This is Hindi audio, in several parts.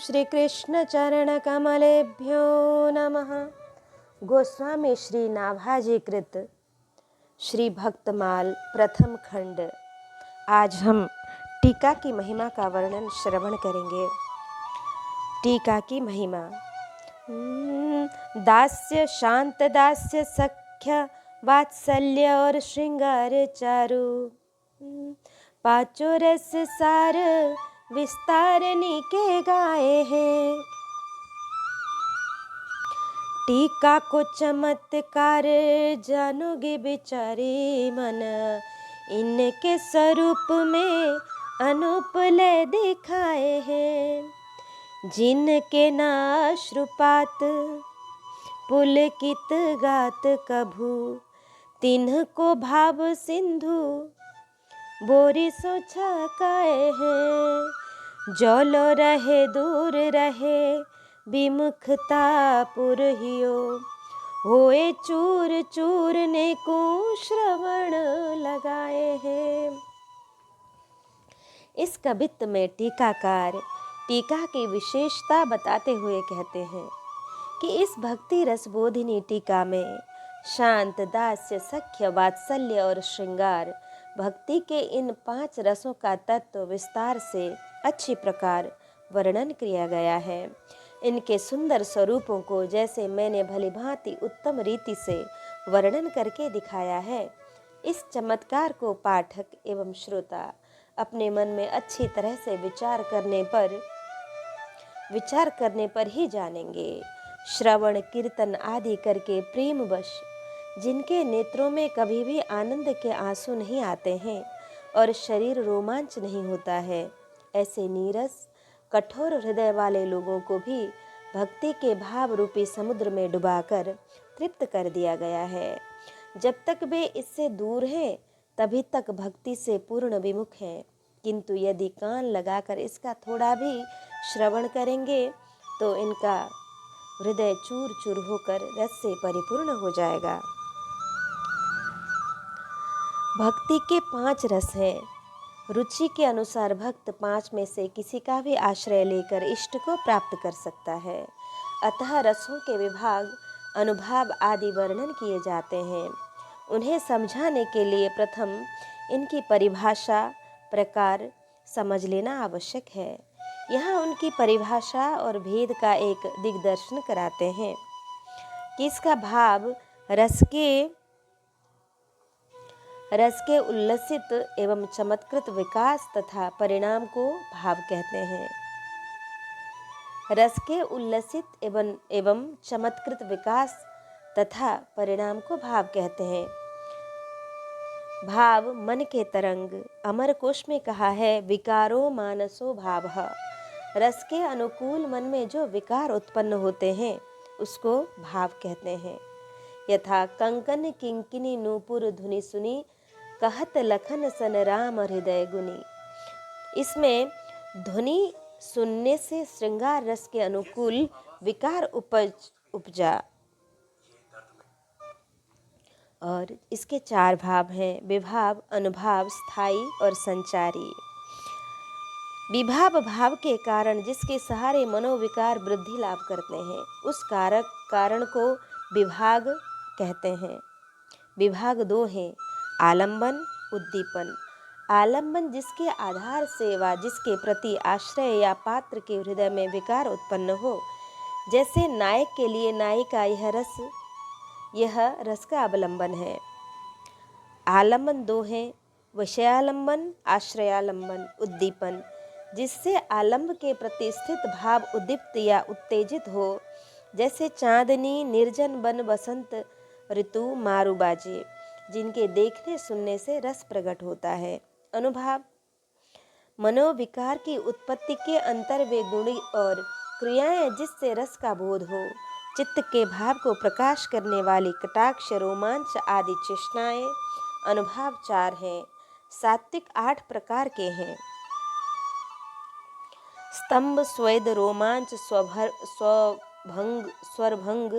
श्री कृष्ण चरण कमलेभ्यो नमः। गोस्वामी श्री नाभाजी कृत श्री भक्तमाल प्रथम खंड। आज हम टीका की महिमा का वर्णन श्रवण करेंगे। टीका की महिमा। दास्य शांत दास्य सख्य वात्सल्य और श्रृंगार चारु, पांचों रस सार विस्तारनी के गाए हैं। टीका को चमत्कार जानोगे बिचारे मन, इनके स्वरूप में अनूप लय दिखाए हैं। जिनके नाश्रुपात पुलकित गात कभू, तिन्ह को भाव सिंधु बोरी सो छकाए हैं। जौलो रहे दूर रहे विमुखता पुरहियो, होए चूर चूरने को श्रवण लगाए हैं। इस कवित्त में टीकाकार टीका की विशेषता बताते हुए कहते हैं कि इस भक्ति रसबोधिनी टीका में शांत दास्य सख्य वात्सल्य और श्रृंगार भक्ति के इन 5 रसों का तत्व विस्तार से अच्छी प्रकार वर्णन किया गया है। इनके सुंदर स्वरूपों को जैसे मैंने भली भांति उत्तम रीति से वर्णन करके दिखाया है, इस चमत्कार को पाठक एवं श्रोता अपने मन में अच्छी तरह से विचार करने पर ही जानेंगे। श्रवण कीर्तन आदि करके प्रेमवश जिनके नेत्रों में कभी भी आनंद के आंसू नहीं आते हैं और शरीर रोमांच नहीं होता है, ऐसे नीरस कठोर हृदय वाले लोगों को भी भक्ति के भाव रूपी समुद्र में डुबाकर तृप्त कर दिया गया है। जब तक वे इससे दूर हैं तभी तक भक्ति से पूर्ण विमुख हैं, किंतु यदि कान लगाकर इसका थोड़ा भी श्रवण करेंगे तो इनका हृदय चूर चूर होकर रस से परिपूर्ण हो जाएगा। भक्ति के 5 रस हैं। रुचि के अनुसार भक्त 5 में से किसी का भी आश्रय लेकर इष्ट को प्राप्त कर सकता है। अतः रसों के विभाग, अनुभाव आदि वर्णन किए जाते हैं। उन्हें समझाने के लिए प्रथम इनकी परिभाषा प्रकार समझ लेना आवश्यक है। यहाँ उनकी परिभाषा और भेद का एक दिग्दर्शन कराते हैं कि इसका भाव रस के उल्लसित एवं चमत्कृत विकास तथा परिणाम को भाव कहते हैं। रस के उल्लसित एवं चमत्कृत विकास तथा परिणाम को भाव कहते हैं। भाव मन के तरंग, अमर कोश में कहा है, विकारो मानसो भावः। रस के अनुकूल मन में जो विकार उत्पन्न होते हैं उसको भाव कहते हैं। यथा कंकन किंकिनी नूपुर धुनि सुनी, कहत लखन सन राम हृदय गुनी। इसमें ध्वनि सुनने से श्रृंगार रस के अनुकूल विकार उपजा। और इसके 4 भाव हैं, विभाव, अनुभाव, स्थायी और संचारी। विभाव भाव के कारण जिसके सहारे मनोविकार वृद्धि लाभ करते हैं उस कारण को विभाग कहते हैं। विभाग 2 हैं, आलंबन, उद्दीपन। आलंबन जिसके आधार से व जिसके प्रति आश्रय या पात्र के हृदय में विकार उत्पन्न हो, जैसे नायक के लिए नायिका, यह रस का अवलंबन है। आलंबन 2 हैं, विषयालंबन, आश्रयालंबन, उद्दीपन। जिससे आलंब के प्रति स्थित भाव उद्दीप्त या उत्तेजित हो, जैसे चांदनी, निर्जन वन, बसंत ऋतु, मारू बाजे, जिनके देखने सुनने से रस प्रकट होता है। अनुभाव मनोविकार की उत्पत्ति के अंतर वे गुण और क्रियाएं जिससे रस का बोध हो। चित्त के भाव को प्रकाश करने वाली कटाक्ष, रोमांच आदि चेष्टाएं। अनुभाव 4 हैं। सात्विक 8 प्रकार के हैं। स्तंभ, स्वेद, रोमांच, स्वरभंग,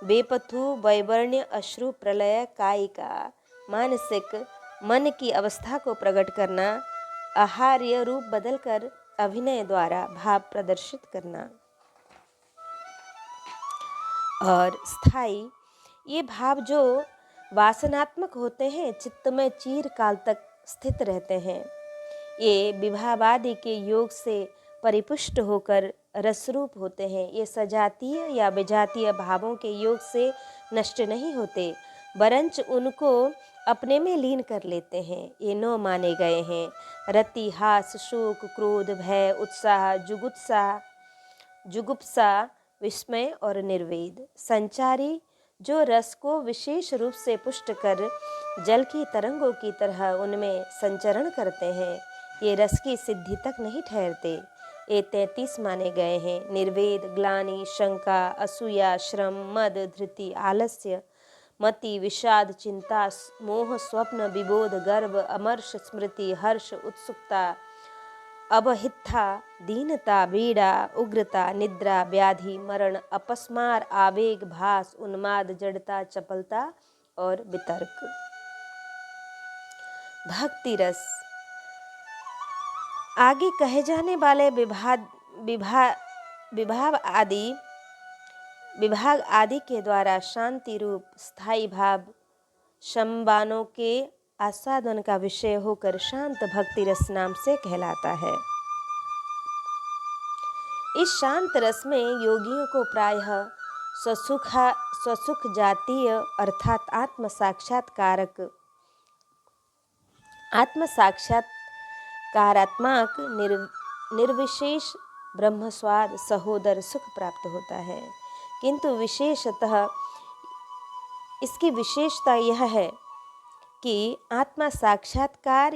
बेपथु, वैवर्ण्य, अश्रु, प्रलय, कायिका। मानसिक मन की अवस्था को प्रकट करना, आहार्य रूप बदलकर अभिनय द्वारा भाव प्रदर्शित करना। और स्थायी, ये भाव जो वासनात्मक होते हैं, चित्त में चिरकाल तक स्थित रहते हैं। ये विभावादि के योग से परिपुष्ट होकर रसरूप होते हैं। ये सजातीय या विजातीय भावों के योग से नष्ट नहीं होते, वरंच उनको अपने में लीन कर लेते हैं। ये 9 माने गए हैं: रति, हास, शोक, क्रोध, भय, उत्साह, जुगुप्सा, विस्मय और निर्वेद। संचारी जो रस को विशेष रूप से पुष्ट कर जल की तरंगों की तरह उनमें संचरण करते हैं, ये रस की सिद्धि तक नहीं ठहरते। ये 33 माने गए हैं: निर्वेद, ग्लानि, शंका, असूया, श्रम, मद, धृति, आलस्य, मति, विषाद, चिंता, मोह, स्वप्न, विबोध, गर्व, अमर्ष, स्मृति, हर्ष, उत्सुकता, अबहित्था, दीनता, पीड़ा, उग्रता, निद्रा, व्याधि, मरण, अपस्मार, आवेग, भास, उन्माद, जड़ता, चपलता और वितर्क। भक्ति रस। आगे कहे जाने वाले विभाग आदि के द्वारा शांति रूप स्थायी भाव शमबानों के आस्वादन का विषय होकर शांत भक्ति रस नाम से कहलाता है। इस शांत रस में योगियों को प्रायः स्वसुख जातीय अर्थात आत्म साक्षात्कारात्मक निर्विशेष ब्रह्मस्वाद सहोदर सुख प्राप्त होता है। किंतु विशेषतः इसकी विशेषता यह है कि आत्मा साक्षात्कार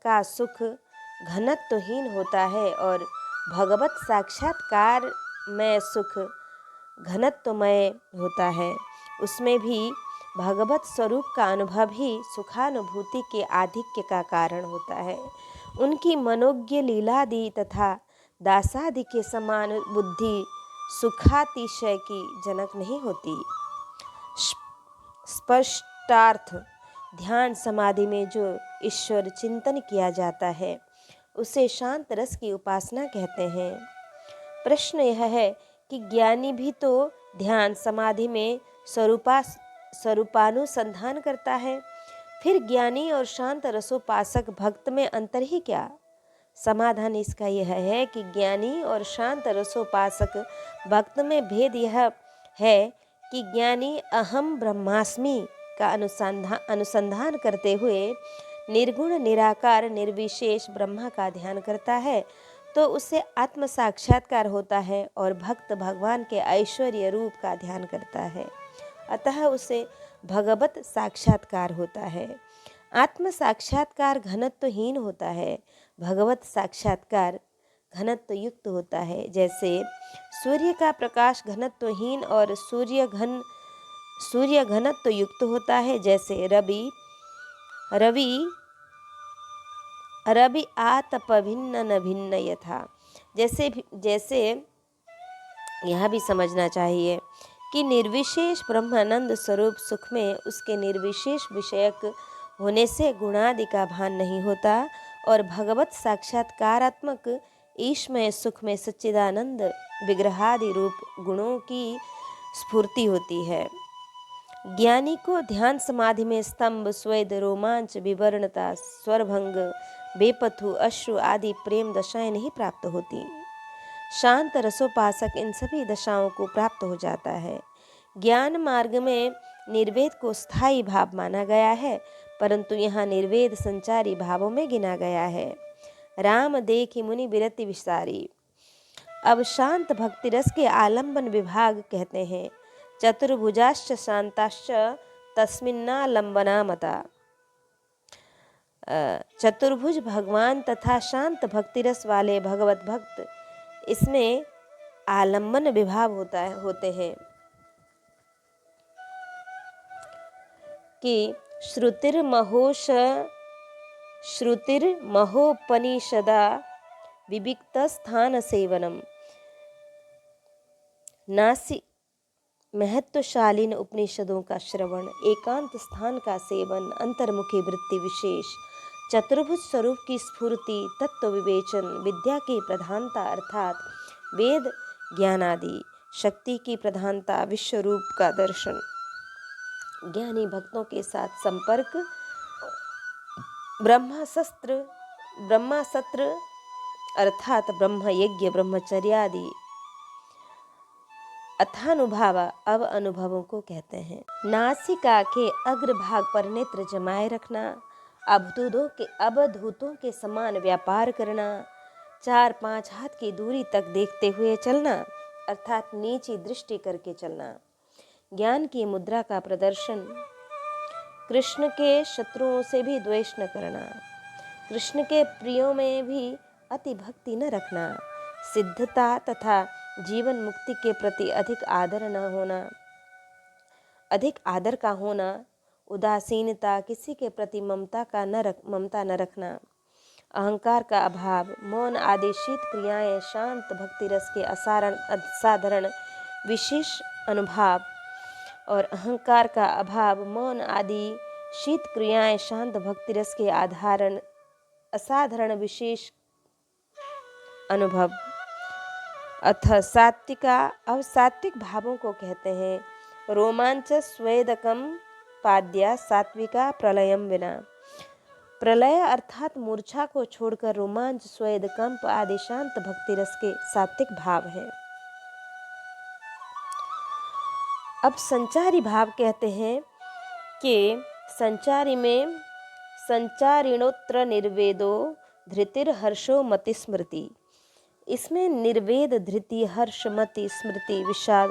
का सुख घनत्वहीन होता है और भगवत साक्षात्कार में सुख घनत्वमय होता है। उसमें भी भगवत स्वरूप का अनुभव ही सुखानुभूति के आधिक्य का कारण होता है। उनकी मनोज्ञ लीलादि तथा दासादि के समान बुद्धि सुखातिशय की जनक नहीं होती। स्पष्टार्थ ध्यान समाधि में जो ईश्वर चिंतन किया जाता है उसे शांत रस की उपासना कहते हैं। प्रश्न यह है कि ज्ञानी भी तो ध्यान समाधि में स्वरूपानुसंधान करता है, फिर ज्ञानी और शांत रसोपासक भक्त में अंतर ही क्या? समाधान इसका यह है कि ज्ञानी और शांत रसोपासक भक्त में भेद यह है कि ज्ञानी अहम ब्रह्मास्मि का अनुसंधान करते हुए निर्गुण निराकार निर्विशेष ब्रह्मा का ध्यान करता है तो उसे आत्म साक्षात्कार होता है, और भक्त भगवान के ऐश्वर्य रूप का ध्यान करता है, अतः उसे भगवत साक्षात्कार होता है। आत्म साक्षात्कार घनत्वहीन होता है, भगवत साक्षात्कार घनत्व युक्त होता है। जैसे सूर्य का प्रकाश घनत्वहीन और सूर्य घनत्व युक्त होता है, जैसे रवि आतप भिन्न न भिन्न यथा। जैसे यह भी समझना चाहिए कि निर्विशेष ब्रह्मानंद स्वरूप सुख में उसके निर्विशेष विषयक होने से गुणादि का भान नहीं होता, और भगवत साक्षात्कारात्मक ईशमय सुख में सच्चिदानंद विग्रहादि रूप गुणों की स्फूर्ति होती है। ज्ञानी को ध्यान समाधि में स्तंभ, स्वेद, रोमांच, विवरणता, स्वरभंग, बेपथु, अश्रु आदि प्रेम दशाएं नहीं प्राप्त होती। शांत रसोपासक इन सभी दशाओं को प्राप्त हो जाता है। ज्ञान मार्ग में निर्वेद को स्थायी भाव माना गया है, परंतु यहाँ निर्वेद संचारी भावों में गिना गया है। राम देखि मुनि विरति विसारी। अब शांत भक्ति रस के आलंबन विभाग कहते हैं। चतुर्भुजाश्च शांताश्च तस्मिन्नालंबना मता। चतुर्भुज भगवान तथा शांत भक्ति रस वाले भगवत भक्त, इसमें आलंबन विभाग होते हैं कि श्रुतिर्महोपनिषदा विविक्त स्थान सेवनम। नासी महत्वशालीन उपनिषदों का श्रवण, एकांत स्थान का सेवन, अंतर्मुखी वृत्ति विशेष, चतुर्भुज स्वरूप की स्फूर्ति, तत्व विवेचन, विद्या की प्रधानता अर्थात वेद ज्ञान आदि, शक्ति की प्रधानता, विश्व रूप का दर्शन, ज्ञानी भक्तों के साथ संपर्क, ब्रह्मास्त्र अर्थात ब्रह्म यज्ञ, ब्रह्मचर्यादि अथानुभाव अब अनुभवों को कहते हैं। नासिका के अग्रभाग पर नेत्र जमाए रखना, अवधूतों के समान व्यापार करना, 4-5 हाथ की दूरी तक देखते हुए चलना अर्थात नीची दृष्टि करके चलना, ज्ञान की मुद्रा का प्रदर्शन, कृष्ण के शत्रुओं से भी द्वेष न करना, कृष्ण के प्रियों में भी अति भक्ति न रखना, सिद्धता तथा जीवन मुक्ति के प्रति अधिक आदर का होना, उदासीनता, किसी के प्रति ममता न रखना, अहंकार का अभाव, मौन आदि शीत क्रियाएं, शांत भक्ति रस के असाधारण विशेष अनुभव और अहंकार का अभाव, मौन आदि शीत क्रियाएं, शांत भक्ति रस के असाधारण विशेष अनुभव अथ सात्विक भावों को कहते हैं। रोमांच स्वेदकम पाद्या सात्विका प्रलयम विना, प्रलय अर्थात मूर्छा को छोड़कर रोमांच, स्वेद, कंप आदि शांत भक्ति रस के सात्विक भाव है। अब संचारी भाव कहते हैं कि संचारी में संचारिणोत्र निर्वेदो धृतिर हर्षो मति स्मृति, इसमें निर्वेद, धृति, हर्ष, मति, स्मृति, विषाद,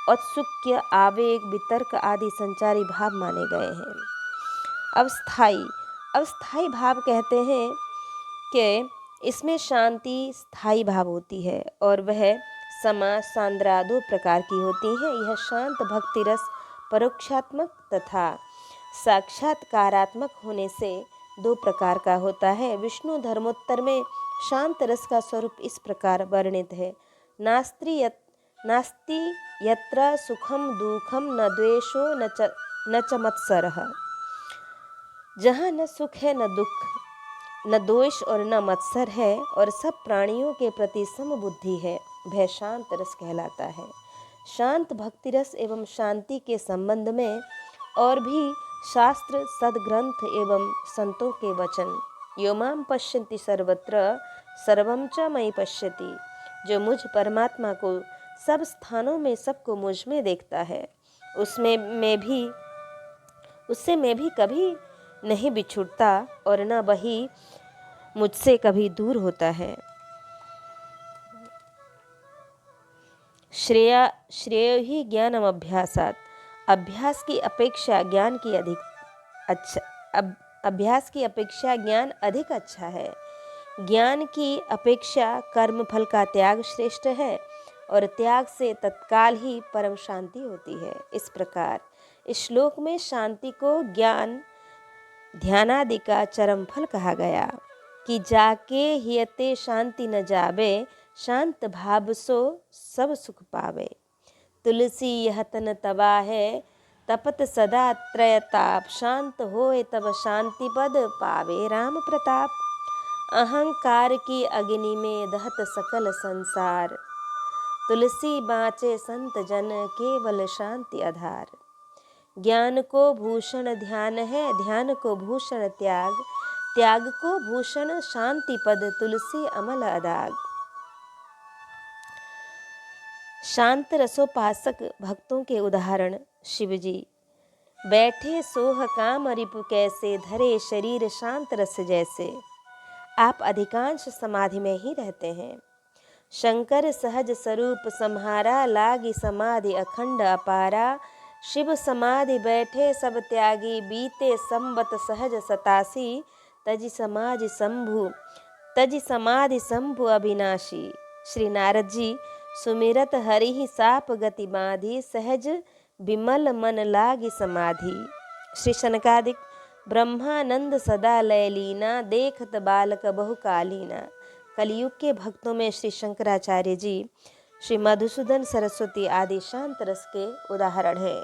औत्सुक्य, आवेग, वितर्क आदि संचारी भाव माने गए हैं। अवस्थाई भाव कहते हैं कि इसमें शांति स्थायी भाव होती है और वह समा सांद्रा 2 प्रकार की होती है। यह शांत भक्ति रस परोक्षात्मक तथा साक्षात्कारात्मक होने से 2 प्रकार का होता है। विष्णु धर्मोत्तर में शांत रस का स्वरूप इस प्रकार वर्णित है। नास्ति यत्र सुखम दुखम न द्वेषो न च मत्सरः, जहाँ न सुख है न दुख, न द्वेष और न मत्सर है और सब प्राणियों के प्रति समबुद्धि है, वह शांत रस कहलाता है। शांत भक्ति रस एवं शांति के संबंध में और भी शास्त्र, सद्ग्रंथ एवं संतों के वचन, यो माम पश्यन्ति सर्वत्र सर्वं च मयि पश्यति, जो मुझ परमात्मा को सब स्थानों में सबको मुझ में देखता है, उससे मैं भी कभी नहीं बिछुड़ता और न वही मुझसे कभी दूर होता है। श्रेयो ही ज्ञानम अभ्यासात, अभ्यास की अपेक्षा ज्ञान अधिक अच्छा है। ज्ञान की अपेक्षा कर्म फल का त्याग श्रेष्ठ है और त्याग से तत्काल ही परम शांति होती है। इस प्रकार इस श्लोक में शांति को ज्ञान ध्यानादि का चरम फल कहा गया कि जाके हियते शांति न जावे, शांत भाव सो सब सुख पावे। तुलसी यह तन तबा है, तपत सदा त्रयताप, शांत होए तब शांति पद पावे राम प्रताप। अहंकार की अग्नि में दहत सकल संसार, तुलसी बाँचे संत जन केवल शांति आधार। ज्ञान को भूषण ध्यान है, ध्यान को भूषण त्याग, त्याग को भूषण शांति पद, तुलसी अमल अदाग। शांत रसोपासक भक्तों के उदाहरण शिवजी। बैठे सोह काम रिपु कैसे, धरे शरीर शांत रस जैसे। आप अधिकांश समाधि में ही रहते हैं। शंकर सहज स्वरूप सम्हारा, लागी समाधि अखंड अपारा। शिव समाधि बैठे सब त्यागी, बीते संबत सहज 87। तजि समाधि शंभु अविनाशी। श्री नारद जी सुमिरत हरि ही साप गति बांधी, सहज विमल मन लागी समाधि। श्री शनकादिक ब्रह्मानंद सदा लयलीना, देखत बालक बहुकालीना। कलयुग के भक्तों में श्री शंकराचार्य जी, श्री मधुसूदन सरस्वती आदि शांत रस के उदाहरण है।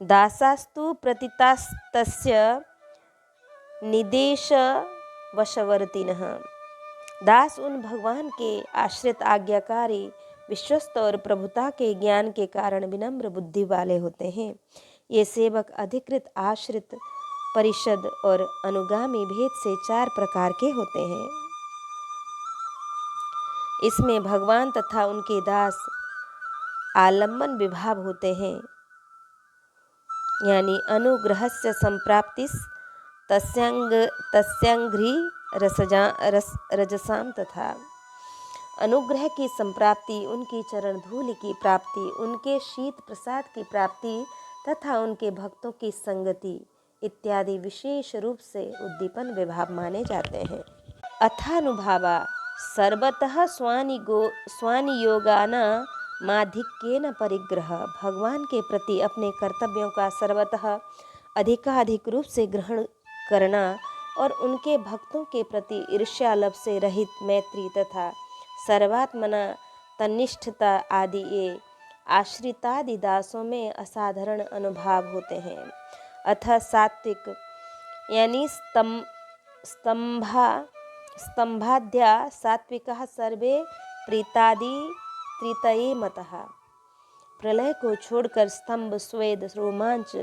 दासास्तु प्रतितास्तस्य निदेश वशवर्तिनः। दास उन भगवान के आश्रित, आज्ञाकारी, विश्वस्त और प्रभुता के ज्ञान के कारण विनम्र बुद्धि वाले होते हैं। ये सेवक अधिकृत, आश्रित, परिषद और अनुगामी भेद से 4 प्रकार के होते हैं। इसमें भगवान तथा उनके दास आलम्बन विभाव होते हैं, यानी अनुग्रहस्य संप्राप्तिस तस्यांघ्रि रजसाम तथा अनुग्रह की संप्राप्ति, उनकी चरण धूलि की प्राप्ति, उनके शीत प्रसाद की प्राप्ति तथा उनके भक्तों की संगति इत्यादि विशेष रूप से उद्दीपन विभाव माने जाते हैं। अथानुभावा सर्वतः स्वानियोगान माधिक्येन परिग्रह। भगवान के प्रति अपने कर्तव्यों का सर्वतः अधिकाधिक रूप से ग्रहण करना और उनके भक्तों के प्रति ईर्ष्यालभ से रहित मैत्री तथा सर्वात्मना तन्निष्ठता आदि ये आश्रितादि दासों में असाधारण अनुभाव होते हैं। अतः सात्विक यानी स्तंभाद्या सात्विकः सर्वे प्रीतये मतः। प्रलय को छोड़कर स्तंभ, स्वेद, रोमांच,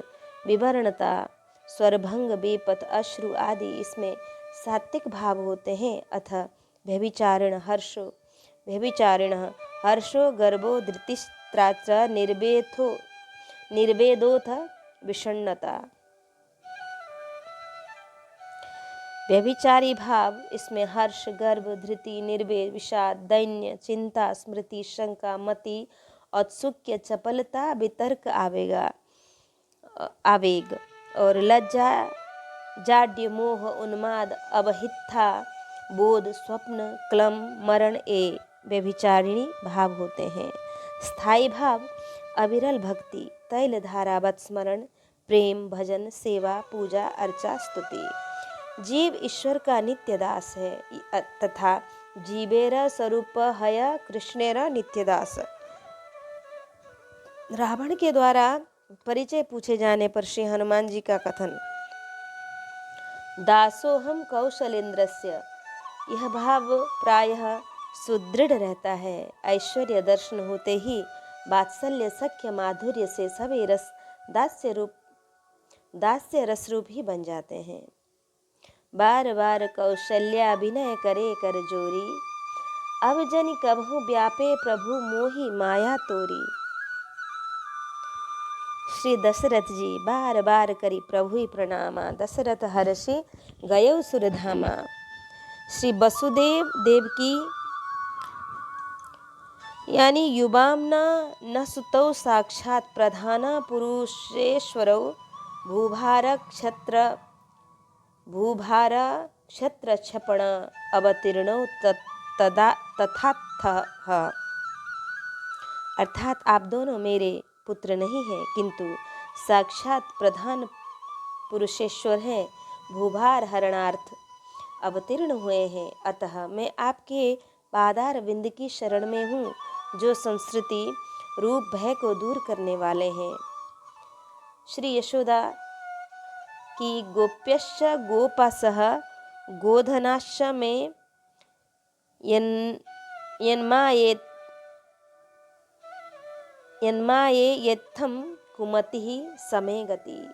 विवरणता, स्वरभंग, बेपत, अश्रु आदि इसमें सात्विक भाव होते हैं। अतः व्यभिचारिण हर्षो गर्भो धृतिस्त्राच निर्वेदोथ विषण्णता। व्यभिचारी भाव इसमें हर्ष, गर्भ, धृति, निर्वेद, विषाद, दैन्य, चिंता, स्मृति, शंका, मति, औत्सुक्य, चपलता, वितर्क, आवेग और लज्जा, जाड्य, मोह, उन्माद, अवहित्था, बोध, स्वप्न, क्लम, मरण ए व्यभिचारिणी भाव होते हैं। स्थायी भाव अविरल भक्ति, तैल धारावत स्मरण, प्रेम, भजन, सेवा, पूजा, अर्चा, स्तुति। जीव ईश्वर का नित्य दास है तथा जीवेर स्वरूप हय कृष्णेर नित्यदास। रावण के द्वारा परिचय पूछे जाने पर श्री हनुमान जी का कथन, दासोहम कौशलेंद्रस्य, यह भाव प्रायः सुदृढ़ रहता है। ऐश्वर्य दर्शन होते ही वात्सल्य, सख्य, माधुर्य से सभी रस दास्य रस रूप ही बन जाते हैं। बार बार कौशल्याभिनय करे कर जोरी, अब जनि कबहु व्यापे प्रभु मोहि माया तोरी। श्री दशरथ जी बार बार करी प्रभु ही प्रणामा, दशरथ हर्षि गयौ सुरधामा। श्री वसुदेव देवकी यानी युवामना न सुतौ साक्षात प्रधान पुरुषेश्वरौ भूभार क्षत्र क्षपण अवतीर्णौ तथात्थ। अर्थात आप दोनों मेरे पुत्र नहीं हैं, किंतु साक्षात प्रधान पुरुषेश्वर हैं, भूभार हरणार्थ अवतीर्ण हुए हैं। अतः मैं आपके पादार विंद की शरण में हूँ, जो संस्कृति रूप भय को दूर करने वाले हैं। श्री यशोदा की गोप्यश्च गोपासः गोधनाश्च में यन्माये यत्थम कुमतिः समे गति।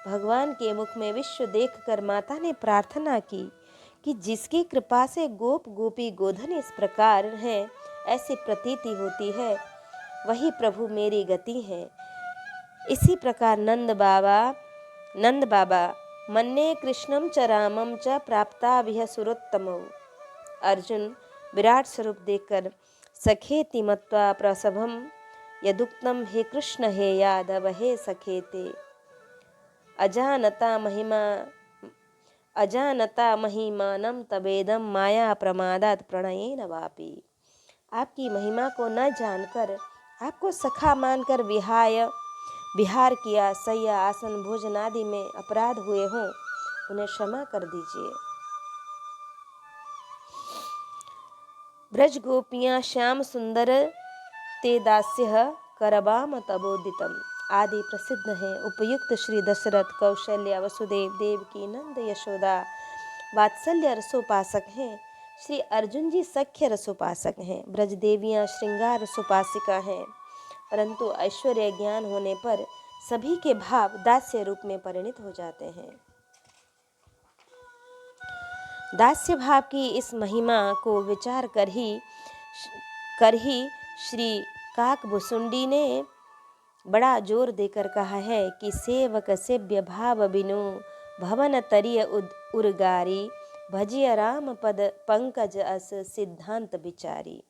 भगवान के मुख में विश्व देखकर माता ने प्रार्थना की कि जिसकी कृपा से गोप गोपी गोधन इस प्रकार हैं, ऐसी प्रतीति होती है, वही प्रभु मेरी गति है। इसी प्रकार नंद बाबा मन्ये कृष्णम च रामम च प्राप्ताभिः सुरोत्तमौ। अर्जुन विराट स्वरूप देखकर सखेति मत्वा प्रसभम यदुक्तम हे कृष्ण हे यादव हे सखेते। अजानता महिमानम तवेदम माया प्रमादात प्रणयेन वापि। आपकी महिमा को न जानकर, आपको सखा मानकर विहार किया, सैया, आसन, भोजन आदि में अपराध हुए हों, उन्हें क्षमा कर दीजिए। ब्रज गोपियाँ श्याम सुंदर ते दास्यः करवाम तबोदितम। आदि प्रसिद्ध हैं। उपयुक्त श्री दशरथ, कौशल्या, वसुदेव, देवकी, नंद, यशोदा वात्सल्य रसोपासक हैं। श्री अर्जुन जी सख्य रसोपासक हैं। ब्रज देवियाँ श्रृंगार रसोपासिका हैं। परंतु ऐश्वर्य ज्ञान होने पर सभी के भाव दास्य रूप में परिणित हो जाते हैं। दास्य भाव की इस महिमा को विचार कर ही श्री काकभुसुंडी ने बड़ा जोर देकर कहा है कि सेवक सेव्य भाव बिनु भवन तरिय उर्गारी भजिय राम पद पंकज अस सिद्धांत विचारी।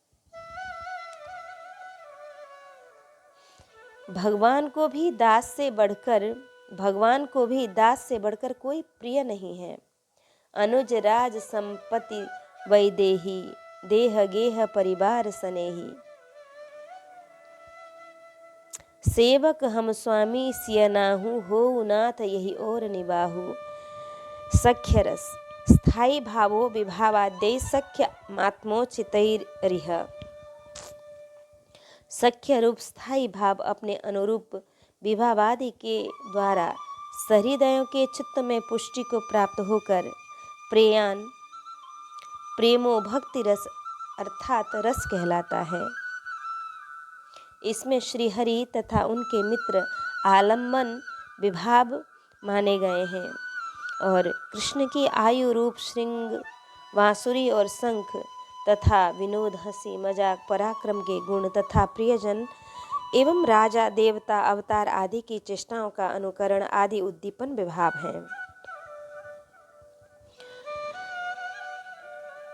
भगवान को भी दास से बढ़कर कोई प्रिय नहीं है। अनुज राज संपत्ति वैदेही देह गेह परिवार सनेही। सेवक हम स्वामी सिय नाहु होउ नाथ यही और निबाहु। सख्य रस स्थायी भावो विभावाद्य सख्य मात्मोचितैरिह। सख्य रूप स्थायी भाव अपने अनुरूप विभावादि के द्वारा सहृदयों के चित्त में पुष्टि को प्राप्त होकर प्रेमो भक्ति रस अर्थात रस कहलाता है। इसमें श्रीहरि तथा उनके मित्र आलम्बन विभाव माने गए हैं और कृष्ण की आयु रूप श्रृंग, बांसुरी और शंख तथा विनोद, हंसी मजाक, पराक्रम के गुण तथा प्रियजन एवं राजा देवता अवतार आदि की चेष्टाओं का अनुकरण आदि उद्दीपन विभाव हैं।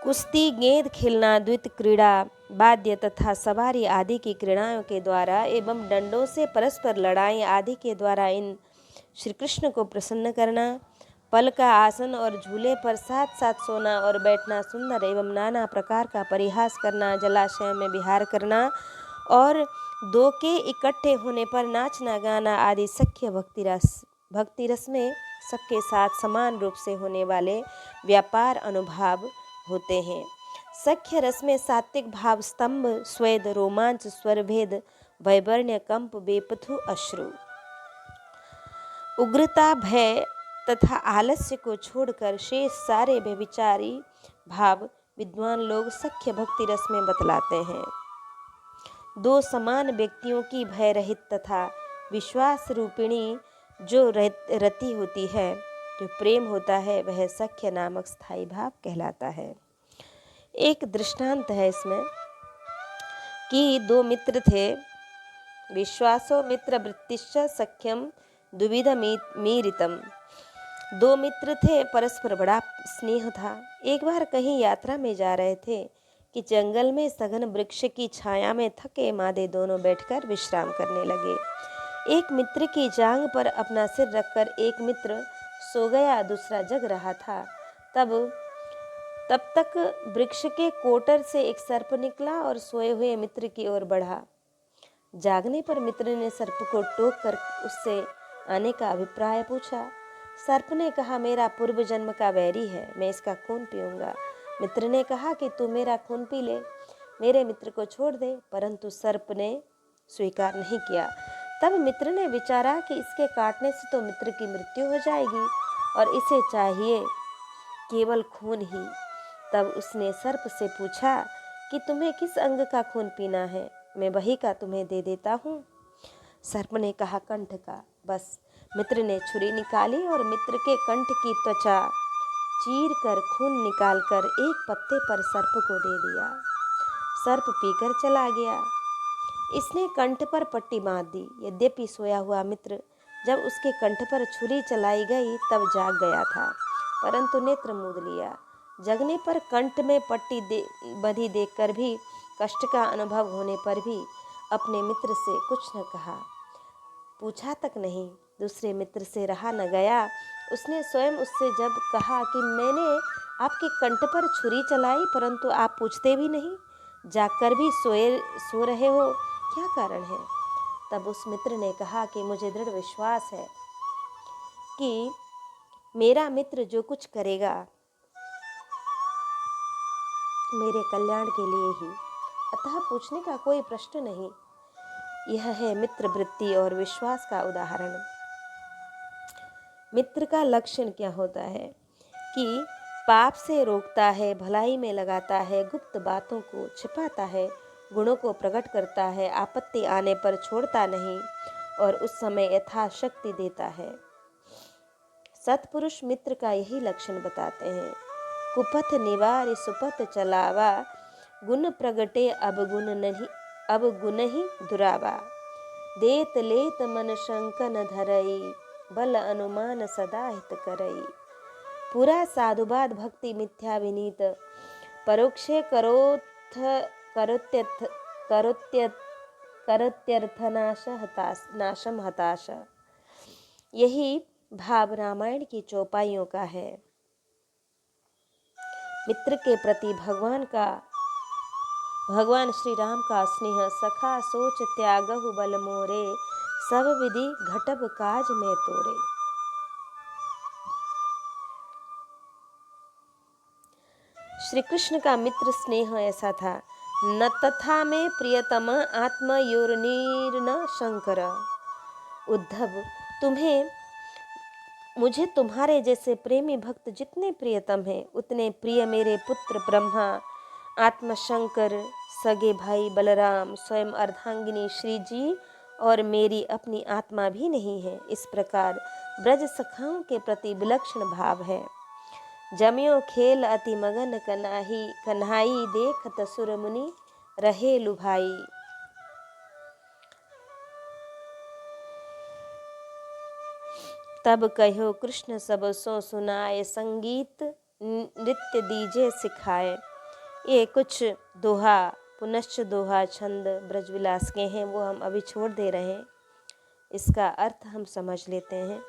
कुश्ती, गेंद खेलना, द्वित क्रीड़ा, वाद्य तथा सवारी आदि की क्रीड़ाओं के द्वारा एवं डंडों से परस्पर लड़ाई आदि के द्वारा इन श्री कृष्ण को प्रसन्न करना, पल का आसन और झूले पर साथ साथ सोना और बैठना, सुंदर एवं नाना प्रकार का परिहास करना, जलाशय में विहार करना और दो के इकट्ठे होने पर नाचना गाना आदि सख्य भक्ति रस में सबके साथ समान रूप से होने वाले व्यापार अनुभाव होते हैं। सख्य रस में सात्विक भाव स्तंभ, स्वेद, रोमांच, स्वरभेद, वैवर्ण्य, कंप, बेपथु, अश्रु, उग्रता, भय तथा आलस्य को छोड़कर शेष सारे व्यभिचारी भाव विद्वान लोग सख्य भक्ति रस में बतलाते हैं। दो समान व्यक्तियों की भय रहित तथा विश्वास रूपिणी जो रति होती है, जो प्रेम होता है, वह सख्य नामक स्थायी भाव कहलाता है। एक दृष्टांत है इसमें कि दो मित्र थे। विश्वासो मित्र वृत्तिश्च सख्यम द्विविध मीरितम। दो मित्र थे, परस्पर बड़ा स्नेह था। एक बार कहीं यात्रा में जा रहे थे कि जंगल में सघन वृक्ष की छाया में थके मादे दोनों बैठकर विश्राम करने लगे। एक मित्र की जांघ पर अपना सिर रखकर एक मित्र सो गया, दूसरा जग रहा था। तब तक वृक्ष के कोटर से एक सर्प निकला और सोए हुए मित्र की ओर बढ़ा। जागने पर मित्र ने सर्प को टोक कर उससे आने का अभिप्राय पूछा। सर्प ने कहा, मेरा पूर्व जन्म का वैरी है, मैं इसका खून पीऊंगा। मित्र ने कहा कि तू मेरा खून पी ले, मेरे मित्र को छोड़ दे, परंतु सर्प ने स्वीकार नहीं किया। तब मित्र ने विचारा कि इसके काटने से तो मित्र की मृत्यु हो जाएगी और इसे चाहिए केवल खून ही। तब उसने सर्प से पूछा कि तुम्हें किस अंग का खून पीना है, मैं वही का तुम्हें दे देता हूँ। सर्प ने कहा, कंठ का। बस मित्र ने छुरी निकाली और मित्र के कंठ की त्वचा चीर कर खून निकालकर एक पत्ते पर सर्प को दे दिया। सर्प पीकर चला गया। इसने कंठ पर पट्टी बांध दी। यद्यपि सोया हुआ मित्र जब उसके कंठ पर छुरी चलाई गई तब जाग गया था, परंतु नेत्र मूंद लिया। जगने पर कंठ में पट्टी बंधी देखकर भी कष्ट का अनुभव होने पर भी अपने मित्र से कुछ न कहा, पूछा तक नहीं। दूसरे मित्र से रहा न गया। उसने स्वयं उससे जब कहा कि मैंने आपके कंठ पर छुरी चलाई परंतु आप पूछते भी नहीं, जागकर भी सो रहे हो, क्या कारण है? तब उस मित्र ने कहा कि मुझे दृढ़ विश्वास है कि मेरा मित्र जो कुछ करेगा मेरे कल्याण के लिए ही, अतः पूछने का कोई प्रश्न नहीं। यह है मित्र वृत्ति और विश्वास का उदाहरण। मित्र का लक्षण क्या होता है कि पाप से रोकता है, भलाई में लगाता है, गुप्त बातों को छिपाता है, गुणों को प्रकट करता है, आपत्ति आने पर छोड़ता नहीं और उस समय यथाशक्ति देता है। सत्पुरुष मित्र का यही लक्षण बताते हैं। कुपथ निवार सुपथ चलावा, गुण प्रगटे अब गुण ही दुरावा। देत लेत मन शंकन धरई, बल अनुमान सदा हित करई। पूरा साधुवाद भक्ति मिथ्या विनीत, परोक्षे करोत्यर्थ नाशम हताश। यही भाव रामायण की चौपाइयों का है। मित्र के प्रति भगवान श्री राम का स्नेह, सखा सोच त्यागहु बल मोरे, सब विधि घटब काज में तोरे। श्री कृष्ण का मित्र स्नेह ऐसा था। न तथा में प्रियतम आत्मयोर्निर्न शंकर। उद्धव, मुझे तुम्हारे जैसे प्रेमी भक्त जितने प्रियतम हैं, उतने प्रिय मेरे पुत्र ब्रह्मा, आत्मशंकर, सगे भाई बलराम, स्वयं अर्धांगिनी श्री जी और मेरी अपनी आत्मा भी नहीं है। इस प्रकार ब्रज सखाओं के प्रति विलक्षण भाव है। जमियो खेल अति मगन कन्हाई, देखत सुर मुनि रहे लुभाई। तब कहो कृष्ण सब सो सुनाए, संगीत नृत्य दीजे सिखाए। ये कुछ दोहा, पुनश्च दोहा छंद ब्रजविलास के हैं, वो हम अभी छोड़ दे रहे हैं। इसका अर्थ हम समझ लेते हैं।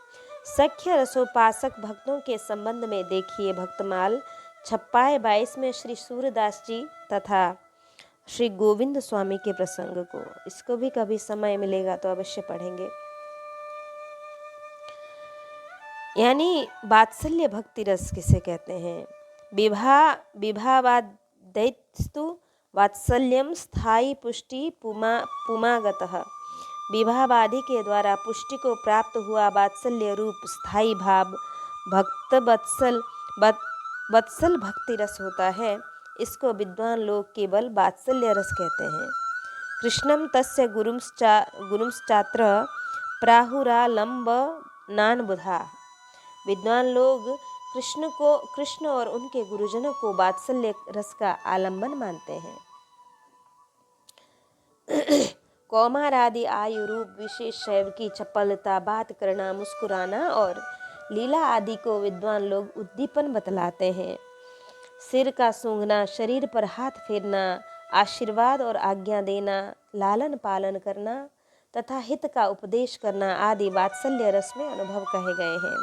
सख्य रसोपासक भक्तों के संबंध में देखिए भक्तमाल 26 में श्री सूरदास जी तथा श्री गोविंद स्वामी के प्रसंग को। इसको भी कभी समय मिलेगा तो अवश्य पढ़ेंगे। यानी वात्सल्य भक्ति रस किसे कहते हैं? विभावादैस्तु वात्सल्यम स्थायी पुष्टि पुमागतः। विभावादि के द्वारा पुष्टि को प्राप्त हुआ वात्सल्य रूप स्थायी भाव वत्सल भक्ति रस होता है। इसको विद्वान लोग केवल वात्सल्य रस कहते हैं। कृष्णम तस्य गुरुंश्चात्र प्राहुरालंब नानबुधा। विद्वान लोग कृष्ण और उनके गुरुजनों को वात्सल्य रस का आलंबन मानते हैं। कौमार आदि आयु रूप विशेष शैव की चपलता, बात करना, मुस्कुराना और लीला आदि को विद्वान लोग उद्दीपन बतलाते हैं। सिर का सूंघना, शरीर पर हाथ फेरना, आशीर्वाद और आज्ञा देना, लालन पालन करना तथा हित का उपदेश करना आदि वात्सल्य रस में अनुभव कहे गए हैं।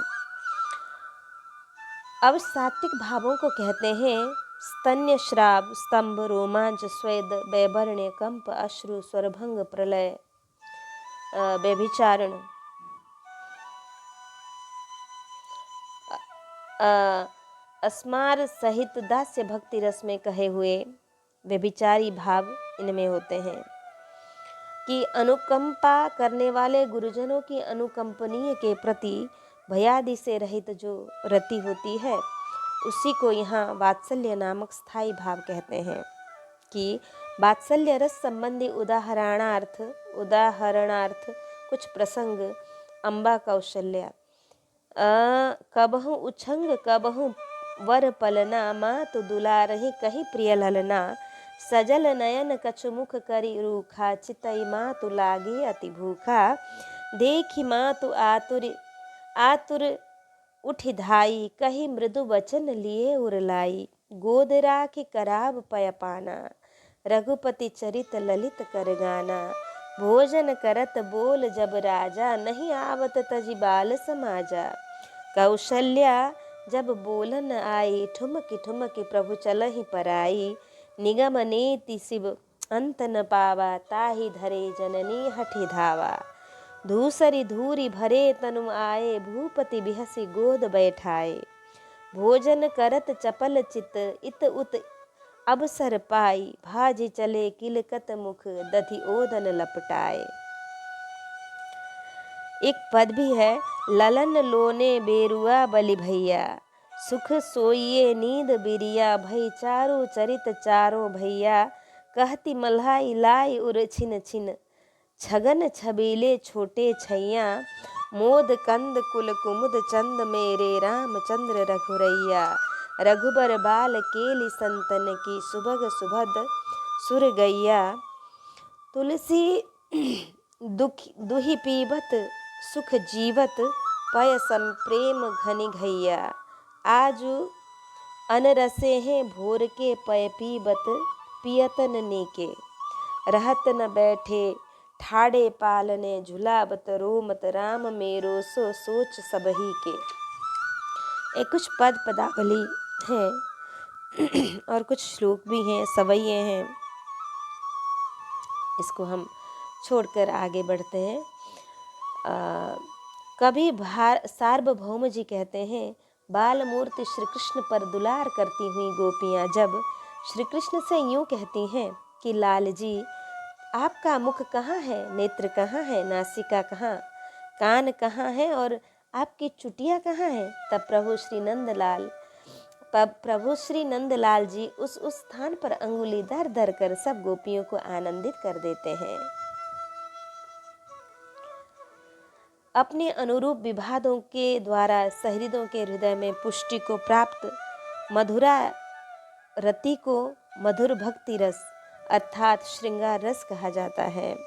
अब सात्विक भावों को कहते हैं स्तन्य, श्राव, स्तंभ, रोमांच, स्वेद, वैवर्ण्य, कंप, अश्रु, स्वरभंग, प्रलय, व्यभिचारण, अस्मार सहित दास्य भक्ति रस में कहे हुए व्यभिचारी भाव इनमें होते हैं कि अनुकंपा करने वाले गुरुजनों की अनुकंपनीय के प्रति भयादि से रहित जो रति होती है, उसी को यहाँ वात्सल्य नामक स्थायी भाव कहते हैं। कि वात्सल्य रस संबंधी उदाहरणार्थ कुछ प्रसंग अम्बा कौशल्या। कबहु उछंग कबहु वर पलना, मातु दुलारहि कही प्रिय ललना। सजल नयन कछुमुख करी रूखा, चितई मातु लागी अति भूखा। देखी मातु आतुर उठि धाई, कही मृदु वचन लिए उरलाई। गोद राखी कराब पय पाना, रघुपति चरित ललित कर गाना। भोजन करत बोल जब राजा, नहीं आवत तजि बाल समाजा। कौशल्या जब बोलन आई, ठुमकी ठुमकी प्रभु चलहि पराई। निगम नेति शिव अंत न पावा, ताहि धरे जननी हठि धावा। धूसरी धूरी भरे तनु आए, भूपति बिहसी गोद बैठाए। भोजन करत चपल चित, इत उत अवसर पाई। भाजी चले किलकत मुख, दधि ओदन लपटाए। एक पद भी है, ललन लोने बेरुआ बलि भैया, सुख सोइए नींद बिरिया, भई चारो चरित चारो भैया, कहती मल्हाई लाई उर छिन छिन, छगन छबीले छोटे छैया, मोद कंद कुल कुमुद चंद, मेरे रामचंद्र रघुरैया, रघुबर बाल केली संतन की, सुभग सुभद सुर गैया, तुलसी दुहि पीबत सुख जीवत, पय संप्रेम घनि घैया, आजु अनरसे हैं भोर के, पय पीबत पियतन नीके, रहत न बैठे ठाड़े पालने, झुलावत रोमत राम मेरो, सो सोच सबही के। ये कुछ पद पदावली हैं और कुछ श्लोक भी हैं, सवैये हैं। इसको हम छोड़कर आगे बढ़ते हैं। कभी सार्वभौम जी कहते हैं, बाल मूर्ति श्री कृष्ण पर दुलार करती हुई गोपियाँ जब श्री कृष्ण से यूँ कहती हैं कि लाल जी आपका मुख कहाँ है, नेत्र कहाँ है, नासिका कहाँ, कान कहाँ है और आपकी चुटिया कहाँ है, तब प्रभु श्री नंदलाल जी उस स्थान पर अंगुली धर धर कर सब गोपियों को आनंदित कर देते हैं। अपने अनुरूप विभादों के द्वारा सहृदों के हृदय में पुष्टि को प्राप्त मधुरा रति को मधुर भक्ति रस अर्थात श्रृंगार रस कहा जाता है।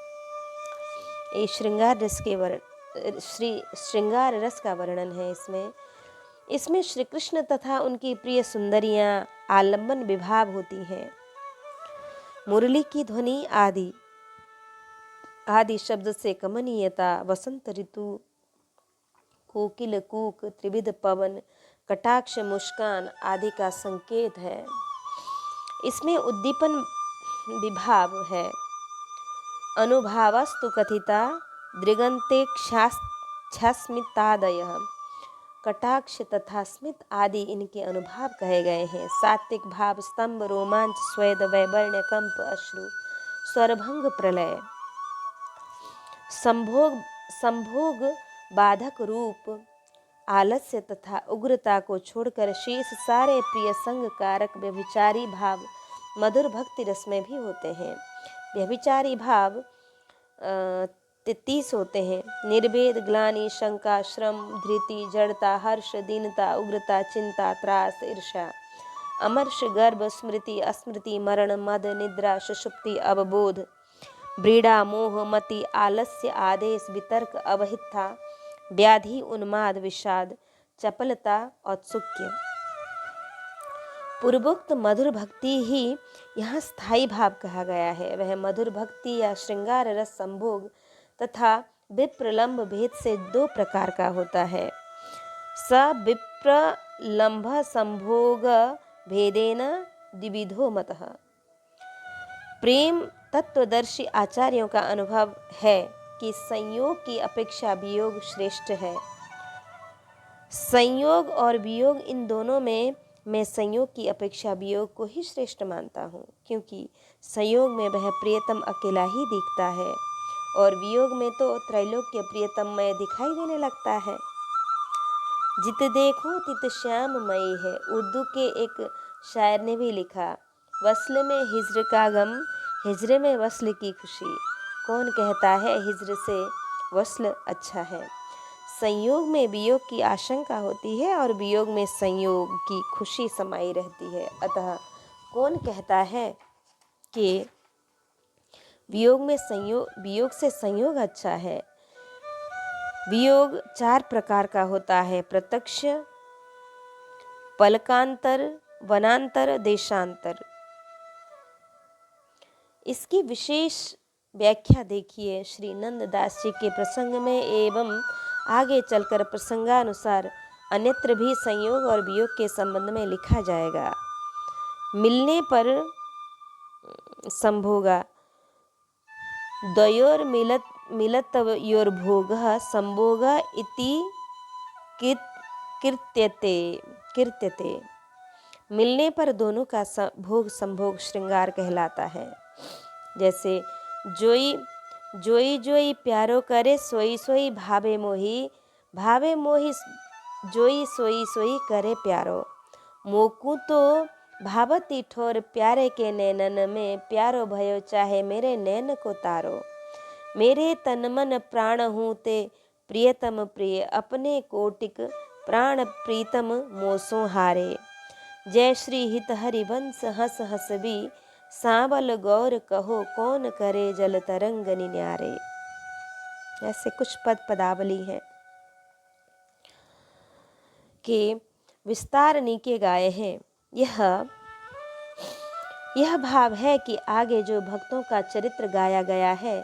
ये श्रृंगार रस का वर्णन है। इसमें श्री कृष्ण तथा उनकी प्रिय सुंदरियां आलम्बन विभाव होती हैं। मुरली की ध्वनि आदि शब्द से कमनीयता, वसंत ऋतु, कोकिल कूक, त्रिविध पवन, कटाक्ष, मुस्कान आदि का संकेत है। इसमें उद्दीपन विभाव है। अनुभावस्तु कथिता दृगंतेक्षास्मितादयः, कटाक्ष तथा स्मित आदि इनके अनुभाव कहे गए हैं। सात्विक भाव स्तंभ, रोमांच, स्वेद, वैवर्ण्य, कंप, अश्रु, स्वरभंग, प्रलय, संभोग बाधक रूप, आलस्य तथा उग्रता को छोड़कर शेष सारे प्रिय संग कारक व्यभिचारी भाव मधुर भक्ति रस में भी होते हैं। व्यभिचारी भाव 33 होते हैं। निर्वेद, ग्लानि, शंका, श्रम, धृति, जड़ता, हर्ष, दीनता, उग्रता, चिंता, त्रास, ईर्ष्या, अमर्ष, गर्भ, स्मृति, अस्मृति, मरण, मद, निद्रा, सुषुप्ति, अवबोध, व्रीड़ा, मोह, मति, आलस्य, आदेश, वितर्क, अवहिता, व्याधि, उन्माद, विषाद, चपलता, औत्सुक्य। पूर्वोक्त मधुर भक्ति ही यहाँ स्थायी भाव कहा गया है। वह मधुर भक्ति या श्रृंगार रस संभोग तथा विप्रलंब भेद से 2 प्रकार का होता है। स विप्रलंब संभोग भेदेन द्विविधो मतः। प्रेम तत्वदर्शी आचार्यों का अनुभव है कि संयोग की अपेक्षा वियोग श्रेष्ठ है। संयोग और वियोग इन दोनों में मैं संयोग की अपेक्षा वियोग को ही श्रेष्ठ मानता हूँ, क्योंकि संयोग में वह प्रियतम अकेला ही दिखता है और वियोग में तो त्रैलोक्य प्रियतममय दिखाई देने लगता है। जित देखो तित श्याममयी है। उर्दू के एक शायर ने भी लिखा, वस्ल में हिज्र का गम, हिज्र में वस्ल की खुशी, कौन कहता है हिज्र से वस्ल अच्छा है। संयोग में वियोग की आशंका होती है और वियोग में संयोग की खुशी समाई रहती है। अतः कौन कहता है कि वियोग से संयोग अच्छा है। वियोग 4 प्रकार का होता है, प्रत्यक्ष, पलकांतर, वनांतर, देशांतर। इसकी विशेष व्याख्या देखिए श्री नंददास जी के प्रसंग में एवं आगे चलकर प्रसंगानुसार अन्यत्र भी संयोग और वियोग के संबंध में लिखा जाएगा। मिलने पर संभोगा, द्वयोर मिलतयोर्भोगः संभोगः इति कीर्त्यते। मिलने पर दोनों का भोग संभोग श्रृंगार कहलाता है। जैसे जोई जोई जोई प्यारो करे, सोई सोई भावे मोही, भावे मोही जोई सोई सोई करे प्यारो। मोकू तो भावती ठोर प्यारे के नैनन में, प्यारो भयो चाहे मेरे नैन को तारो। मेरे तन मन प्राण हूँ ते प्रियतम प्रिय, अपने कोटिक प्राण प्रीतम मोसो हारे। जय श्री हित हरिवंश हंस हंस भी, सांवल गौर कहो कौन करे जल तरंग निन्यारे। ऐसे कुछ पदावली है कि विस्तार नीके गाए हैं। यह भाव है कि आगे जो भक्तों का चरित्र गाया गया है,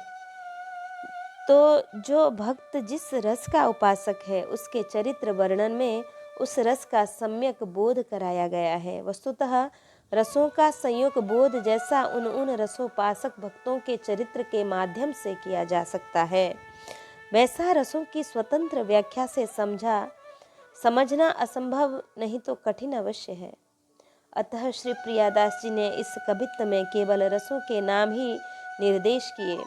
तो जो भक्त जिस रस का उपासक है उसके चरित्र वर्णन में उस रस का सम्यक बोध कराया गया है। वस्तुतः रसों का संयोग बोध जैसा उन रसोपासक भक्तों के चरित्र के माध्यम से किया जा सकता है, वैसा रसों की स्वतंत्र व्याख्या से समझना असंभव नहीं तो कठिन अवश्य है। अतः श्री प्रियादास जी ने इस कवित्त में केवल रसों के नाम ही निर्देश किए,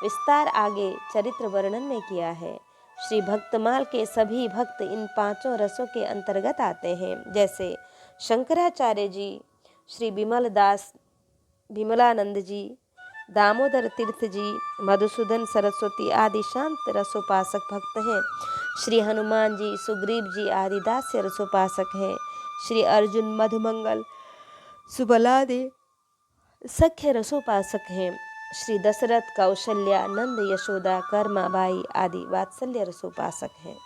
विस्तार आगे चरित्र वर्णन में किया है। श्री भक्तमाल के सभी भक्त इन पांचों रसों के अंतर्गत आते हैं, जैसे शंकराचार्य जी, श्री विमलानंद जी, दामोदर तीर्थ जी, मधुसूदन सरस्वती आदि शांत रसोपासक भक्त हैं। श्री हनुमान जी, सुग्रीव जी आदि दास्य रसोपासक हैं। श्री अर्जुन, मधुमंगल, सुबलादि सख्य रसोपासक हैं। श्री दशरथ, कौशल्या, नंद, यशोदा, कर्माबाई आदि वात्सल्य रसोपासक हैं।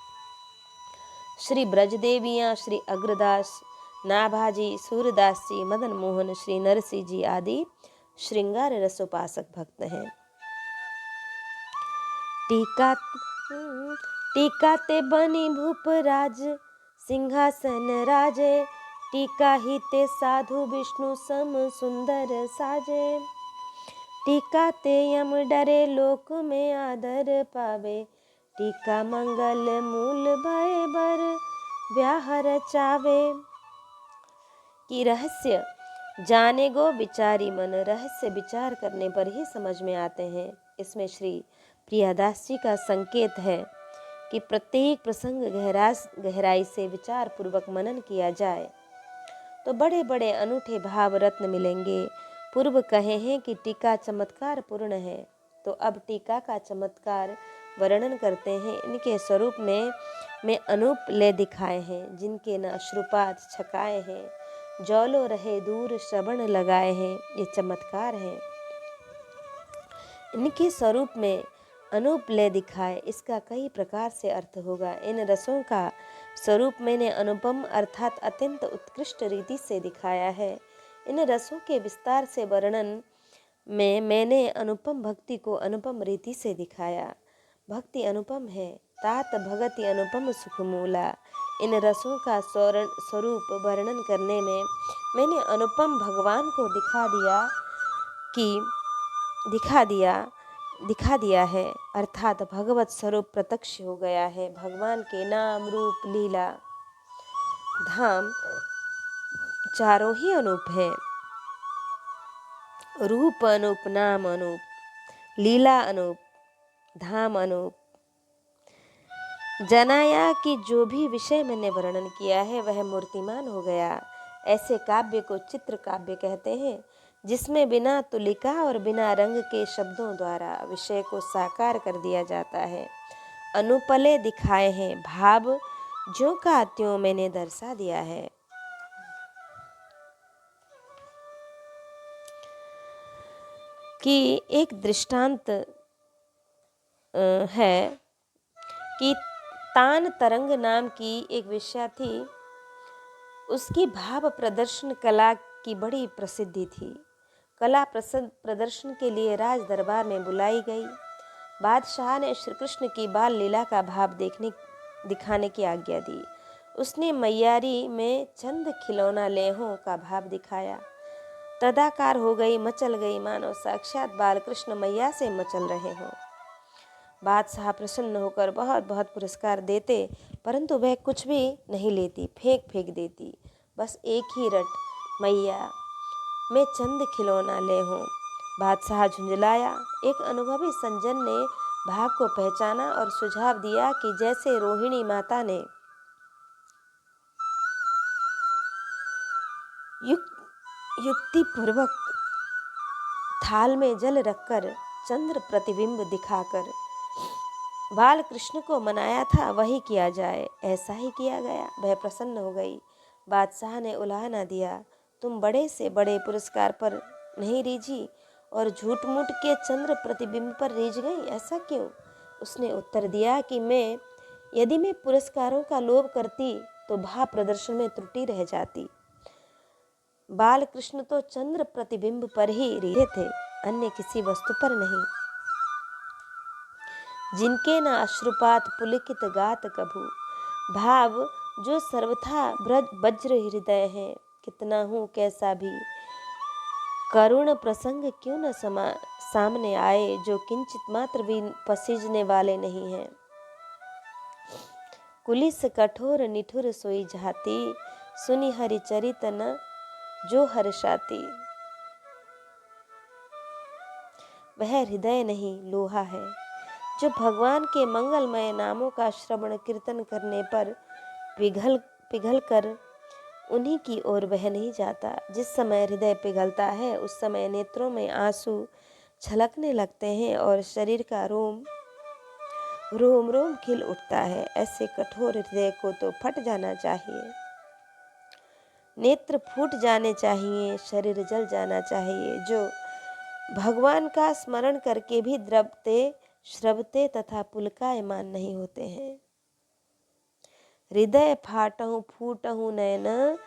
श्री ब्रजदेवियाँ, श्री अग्रदास, नाभाजी, सूरदास जी, मदन मोहन, श्री नरसिंह जी आदि श्रृंगार रसोपासक भक्त हैं। टीका ते बनी भूपराज, सिंहासन राजे, टीका ही ते साधु विष्णु सम सुंदर साजे। टीका ते यम डरे लोक में आदर पावे, टीका मंगल मूल भय बर ब्याह रचावे। कि रहस्य जाने गो विचारी मन, रहस्य विचार करने पर ही समझ में आते हैं। इसमें श्री प्रियादास जी का संकेत है कि प्रत्येक प्रसंग गहराई से विचार पूर्वक मनन किया जाए तो बड़े बड़े अनूठे भाव रत्न मिलेंगे। पूर्व कहे हैं कि टीका चमत्कार पूर्ण है, तो अब टीका का चमत्कार वर्णन करते हैं। इनके स्वरूप में अनूप लय दिखाए हैं, जिनके न अश्रुपात छकाए हैं, जौलो रहे दूर श्रवण लगाए हैं, ये चमत्कार हैं। इनके स्वरूप में अनूप लय दिखाए, इसका कई प्रकार से अर्थ होगा। इन रसों का स्वरूप मैंने अनुपम अर्थात अत्यंत उत्कृष्ट रीति से दिखाया है। इन रसों के विस्तार से वर्णन में मैंने अनुपम भक्ति को अनुपम रीति से दिखाया। भक्ति अनुपम है, तात भगति अनुपम सुख मूला। इन रसों का स्वरूप वर्णन करने में मैंने अनुपम भगवान को दिखा दिया है, अर्थात भगवत स्वरूप प्रत्यक्ष हो गया है। भगवान के नाम, रूप, लीला, धाम चारों ही अनूप हैं। रूप अनूप, नाम अनूप, लीला अनूप, धाम अनूप। जनाया कि जो भी विषय मैंने वर्णन किया है वह मूर्तिमान हो गया। ऐसे काव्य को चित्र काव्य कहते हैं, जिसमें बिना तुलिका और बिना रंग के शब्दों द्वारा विषय को साकार कर दिया जाता है। अनुपले दिखाए हैं, भाव ज्यों का त्यों मैंने दर्शा दिया है। कि एक दृष्टांत है कि तान तरंग नाम की एक वेश्या थी। उसकी भाव प्रदर्शन कला की बड़ी प्रसिद्धि थी। कला प्रदर्शन के लिए राज दरबार में बुलाई गई। बादशाह ने श्री कृष्ण की बाल लीला का भाव दिखाने की आज्ञा दी। उसने मैयारी में चंद खिलौना लेहों का भाव दिखाया। तदाकार हो गई, मचल गई, मानो साक्षात बाल कृष्ण मैया से मचल रहे हों। बादशाह प्रसन्न होकर बहुत बहुत पुरस्कार देते, परंतु वह कुछ भी नहीं लेती, फेंक देती। बस एक ही रट, मैया मैं चंद खिलौना ले हूँ। बादशाह झुंझलाया। एक अनुभवी संजन ने भाव को पहचाना और सुझाव दिया कि जैसे रोहिणी माता ने युक्तिपूर्वक थाल में जल रखकर चंद्र प्रतिबिंब दिखाकर बाल कृष्ण को मनाया था, वही किया जाए। ऐसा ही किया गया। वह प्रसन्न हो गई। बादशाह ने उलाहना दिया, तुम बड़े से बड़े पुरस्कार पर नहीं रीझी और झूठ मूठ के चंद्र प्रतिबिंब पर रीझ गई, ऐसा क्यों? उसने उत्तर दिया कि यदि मैं पुरस्कारों का लोभ करती तो भाव प्रदर्शन में त्रुटि रह जाती। बाल कृष्ण तो चंद्र प्रतिबिंब पर ही रीझे थे, अन्य किसी वस्तु पर नहीं। जिनके न अश्रुपात पुलकित गात कभू, भाव जो सर्वथा वज्र हृदय है। कितना हूँ कैसा भी करुण प्रसंग क्यों न सामने आए, जो किंचित मात्र भी पसीजने वाले नहीं हैं। कुलिस कठोर निठुर सोई जाती, सुनि हरि चरित न जो हर्षाती। वह हृदय नहीं लोहा है जो भगवान के मंगलमय नामों का श्रवण कीर्तन करने पर पिघल कर उन्हीं की ओर बह नहीं जाता। जिस समय हृदय पिघलता है उस समय नेत्रों में आंसू छलकने लगते हैं और शरीर का रोम रोम खिल उठता है। ऐसे कठोर हृदय को तो फट जाना चाहिए, नेत्र फूट जाने चाहिए, शरीर जल जाना चाहिए, जो भगवान का स्मरण करके भी द्रवते श्रवते तथा पुलकायमान नहीं होते हैं। हृदय फाटहु फूटहु नयन,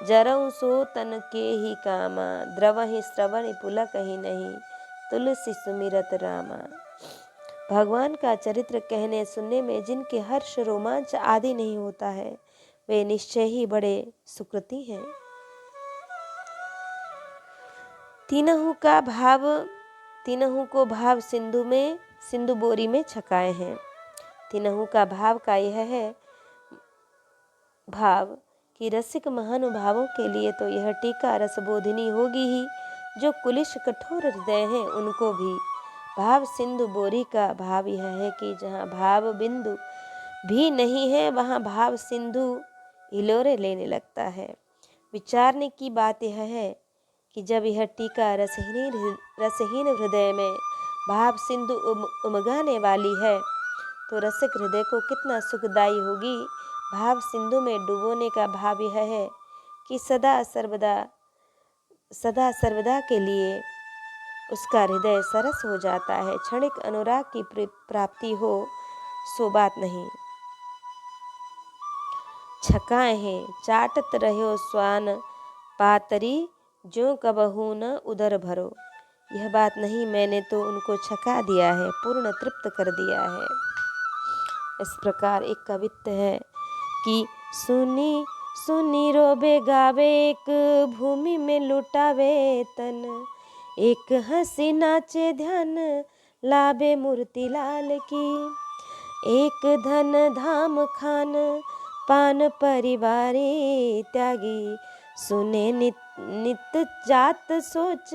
जरऊ सो तन के ही कामा, द्रवहि श्रवण पुलक ही नहीं, तुलसी सुमिरत रामा। भगवान का चरित्र कहने सुनने में जिनके हर्ष रोमांच आदि नहीं होता है, वे निश्चय ही बड़े सुकृति हैं। तीनहु को भाव सिंधु बोरी में छकाए हैं। तीनहु का भाव का यह है भाव कि रसिक महानुभावों के लिए तो यह टीका रसबोधिनी होगी ही, जो कुलिश कठोर हृदय हैं उनको भी। भाव सिंधु बोरी का भाव यह है कि जहाँ भाव बिंदु भी नहीं है वहाँ भाव सिंधु हिलोरे लेने लगता है। विचारने की बात यह है कि जब यह टीका रसहीन हृदय में भाव सिंधु उमगाने वाली है तो रसिक हृदय को कितना सुखदायी होगी। भाव सिंधु में डुबोने का भाव यह है कि सदा सर्वदा के लिए उसका हृदय सरस हो जाता है। क्षणिक अनुराग की प्राप्ति हो सो बात नहीं। छकाए हैं चाटत रहो स्वान पातरी, जो कबहू न उदर भरो। यह बात नहीं, मैंने तो उनको छका दिया है, पूर्ण तृप्त कर दिया है। इस प्रकार एक कवित्व है कि सुनी सुनी रोबे गावे, एक भूमि में लुटावे तन, एक हंसी नाचे ध्यान लाबे मूर्ति लाल की, एक धन धाम खान पान परिवारी त्यागी, सुने नित जात सोच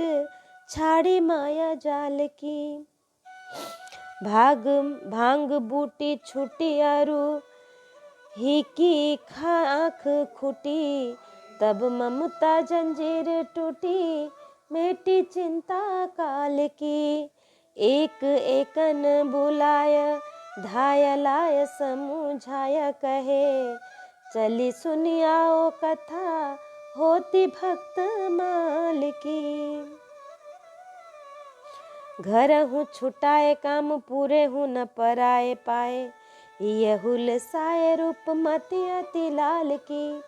छाड़ी माया जाल की, भांग बूटी छूटी अरु ही की खाख खुटी, तब ममता जंजीर टूटी मेटी चिंता काल की, एक एकन बुलाय धाय लाय समझाय कहे, चली सुनियाओ कथा होती भक्त माल की, घर हूँ छुटाए काम पूरे हूँ न पराए पाए, यह हुलसाए रूप मति अति लाल की,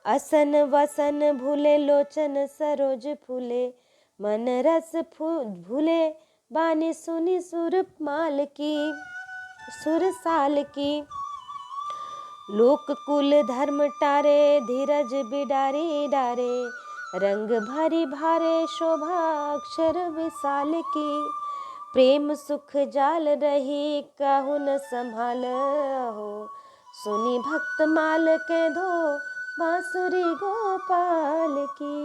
असन वसन भूले लोचन सरोज फूले, मन रस भूले बानी सुनी सुर माल की, सुर साल की, लोक कुल धर्म टारे धीरज बिडारी डारे, रंग भरी भारे शोभा अक्षर विशाल की, प्रेम सुख जाल रही काहू न संभाल हो, सुनी भक्त माल के धो बांसुरी गोपाल की,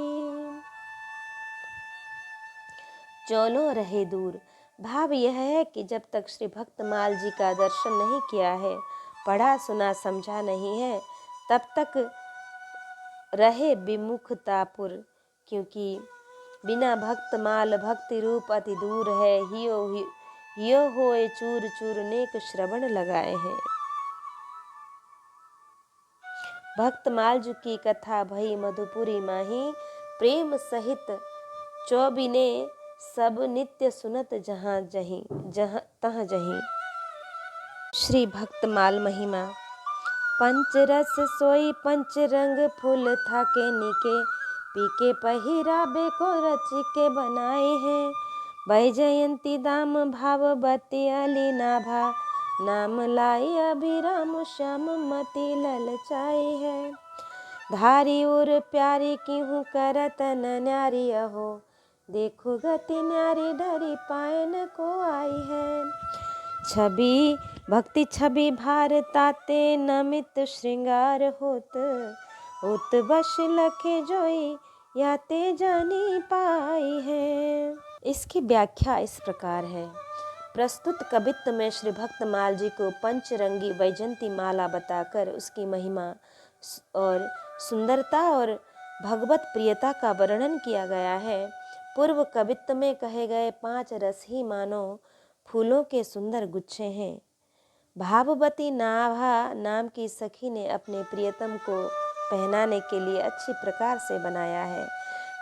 चोलो रहे दूर। भाव यह है कि जब तक श्री भक्तमाल जी का दर्शन नहीं किया है, पढ़ा सुना समझा नहीं है, तब तक रहे विमुखतापुर, क्योंकि बिना भक्तमाल भक्ति रूप अति दूर है। हियो होए चूर चूर नेक श्रवण लगाए हैं। भक्तमाल जी की कथा भई मधुपुरी माही, प्रेम सहित चौबिने सब नित्य सुनत जहाँ जहीं जहाँ तहाँ जहीं। श्री भक्तमाल महिमा। पंच रस सोई पंच रंग फूल थाके निके, पीके पहिराबे को रच के बनाए हैं। वैजयंती दाम भाववती अली नाभा, नाम लाई अभिराम श्याम मति ललचाए है। धारी और प्यारी क्यों करत न न्यारी अहो, देखो गति न्यारी डरी पायन को आई है। छवि भक्ति छवि भारताते नमित श्रृंगार होत, होत बश लखे जोई याते जानी पाई है। इसकी व्याख्या इस प्रकार है। प्रस्तुत कवित्व में श्री भक्तमाल जी को पंचरंगी वैजयंती माला बताकर उसकी महिमा और सुंदरता और भगवत प्रियता का वर्णन किया गया है। पूर्व कवित्व में कहे गए 5 रस ही मानो फूलों के सुंदर गुच्छे हैं। भाववती नाभा नाम की सखी ने अपने प्रियतम को पहनाने के लिए अच्छी प्रकार से बनाया है।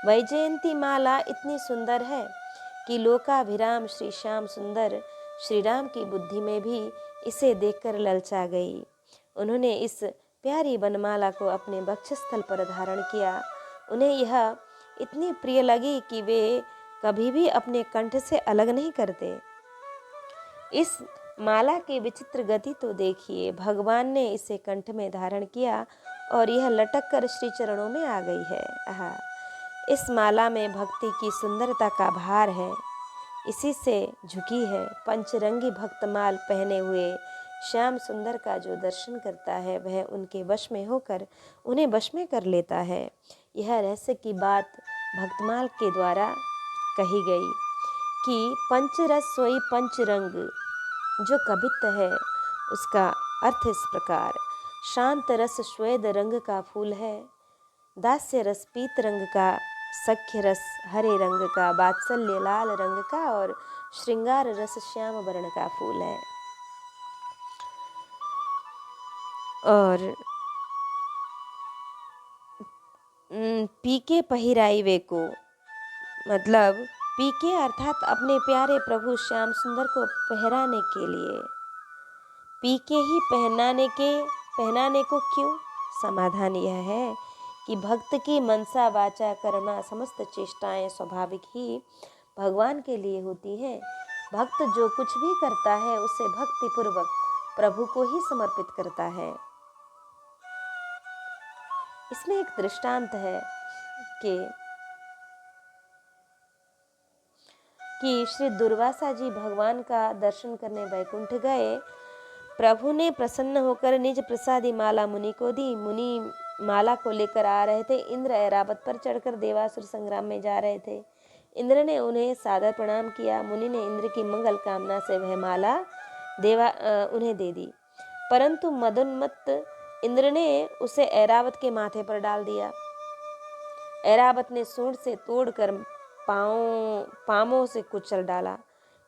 वैजयंती माला इतनी सुंदर है कि लोकाभिराम श्री श्याम सुंदर श्री राम की बुद्धि में भी इसे देखकर ललचा गई। उन्होंने इस प्यारी बनमाला को अपने वक्षस्थल पर धारण किया। उन्हें यह इतनी प्रिय लगी कि वे कभी भी अपने कंठ से अलग नहीं करते। इस माला की विचित्र गति तो देखिए। भगवान ने इसे कंठ में धारण किया और यह लटक कर श्री चरणों में आ गई है। आहा, इस माला में भक्ति की सुंदरता का भार है, इसी से झुकी है। पंचरंगी भक्तमाल पहने हुए श्याम सुंदर का जो दर्शन करता है, वह उनके वश में होकर उन्हें वश में कर लेता है। यह रहस्य की बात भक्तमाल के द्वारा कही गई कि पंचरस सोई पंचरंग जो कवित्व है, उसका अर्थ इस प्रकार। शांत रस श्वेत रंग का फूल है, दास्य रस पीत रंग का, सख्य रस हरे रंग का, वात्सल्य लाल रंग का और श्रृंगार रस श्याम वर्ण का फूल है। और पीके पहिराई वे को, मतलब पीके अर्थात अपने प्यारे प्रभु श्याम सुंदर को पहराने के लिए। पीके ही पहनाने को क्यों? समाधान यह है कि भक्त की मनसा वाचा कर्मा समस्त चेष्टाएं स्वाभाविक ही भगवान के लिए होती हैं। भक्त जो कुछ भी करता है उसे भक्तिपूर्वक प्रभु को ही समर्पित करता है। इसमें एक दृष्टांत है कि श्री दुर्वासा जी भगवान का दर्शन करने वैकुंठ गए। प्रभु ने प्रसन्न होकर निज प्रसादी माला मुनि को दी। मुनि माला को लेकर आ रहे थे। इंद्र ऐरावत पर चढ़कर देवासुर संग्राम में जा रहे थे। इंद्र ने उन्हें सादर प्रणाम किया। मुनि ने इंद्र की मंगल कामना से वह माला उन्हें दे दी, परंतु मदोन्मत्त इंद्र ने उसे ऐरावत के माथे पर डाल दिया। ऐरावत ने सूंड से तोड़कर पांवों से कुचल डाला।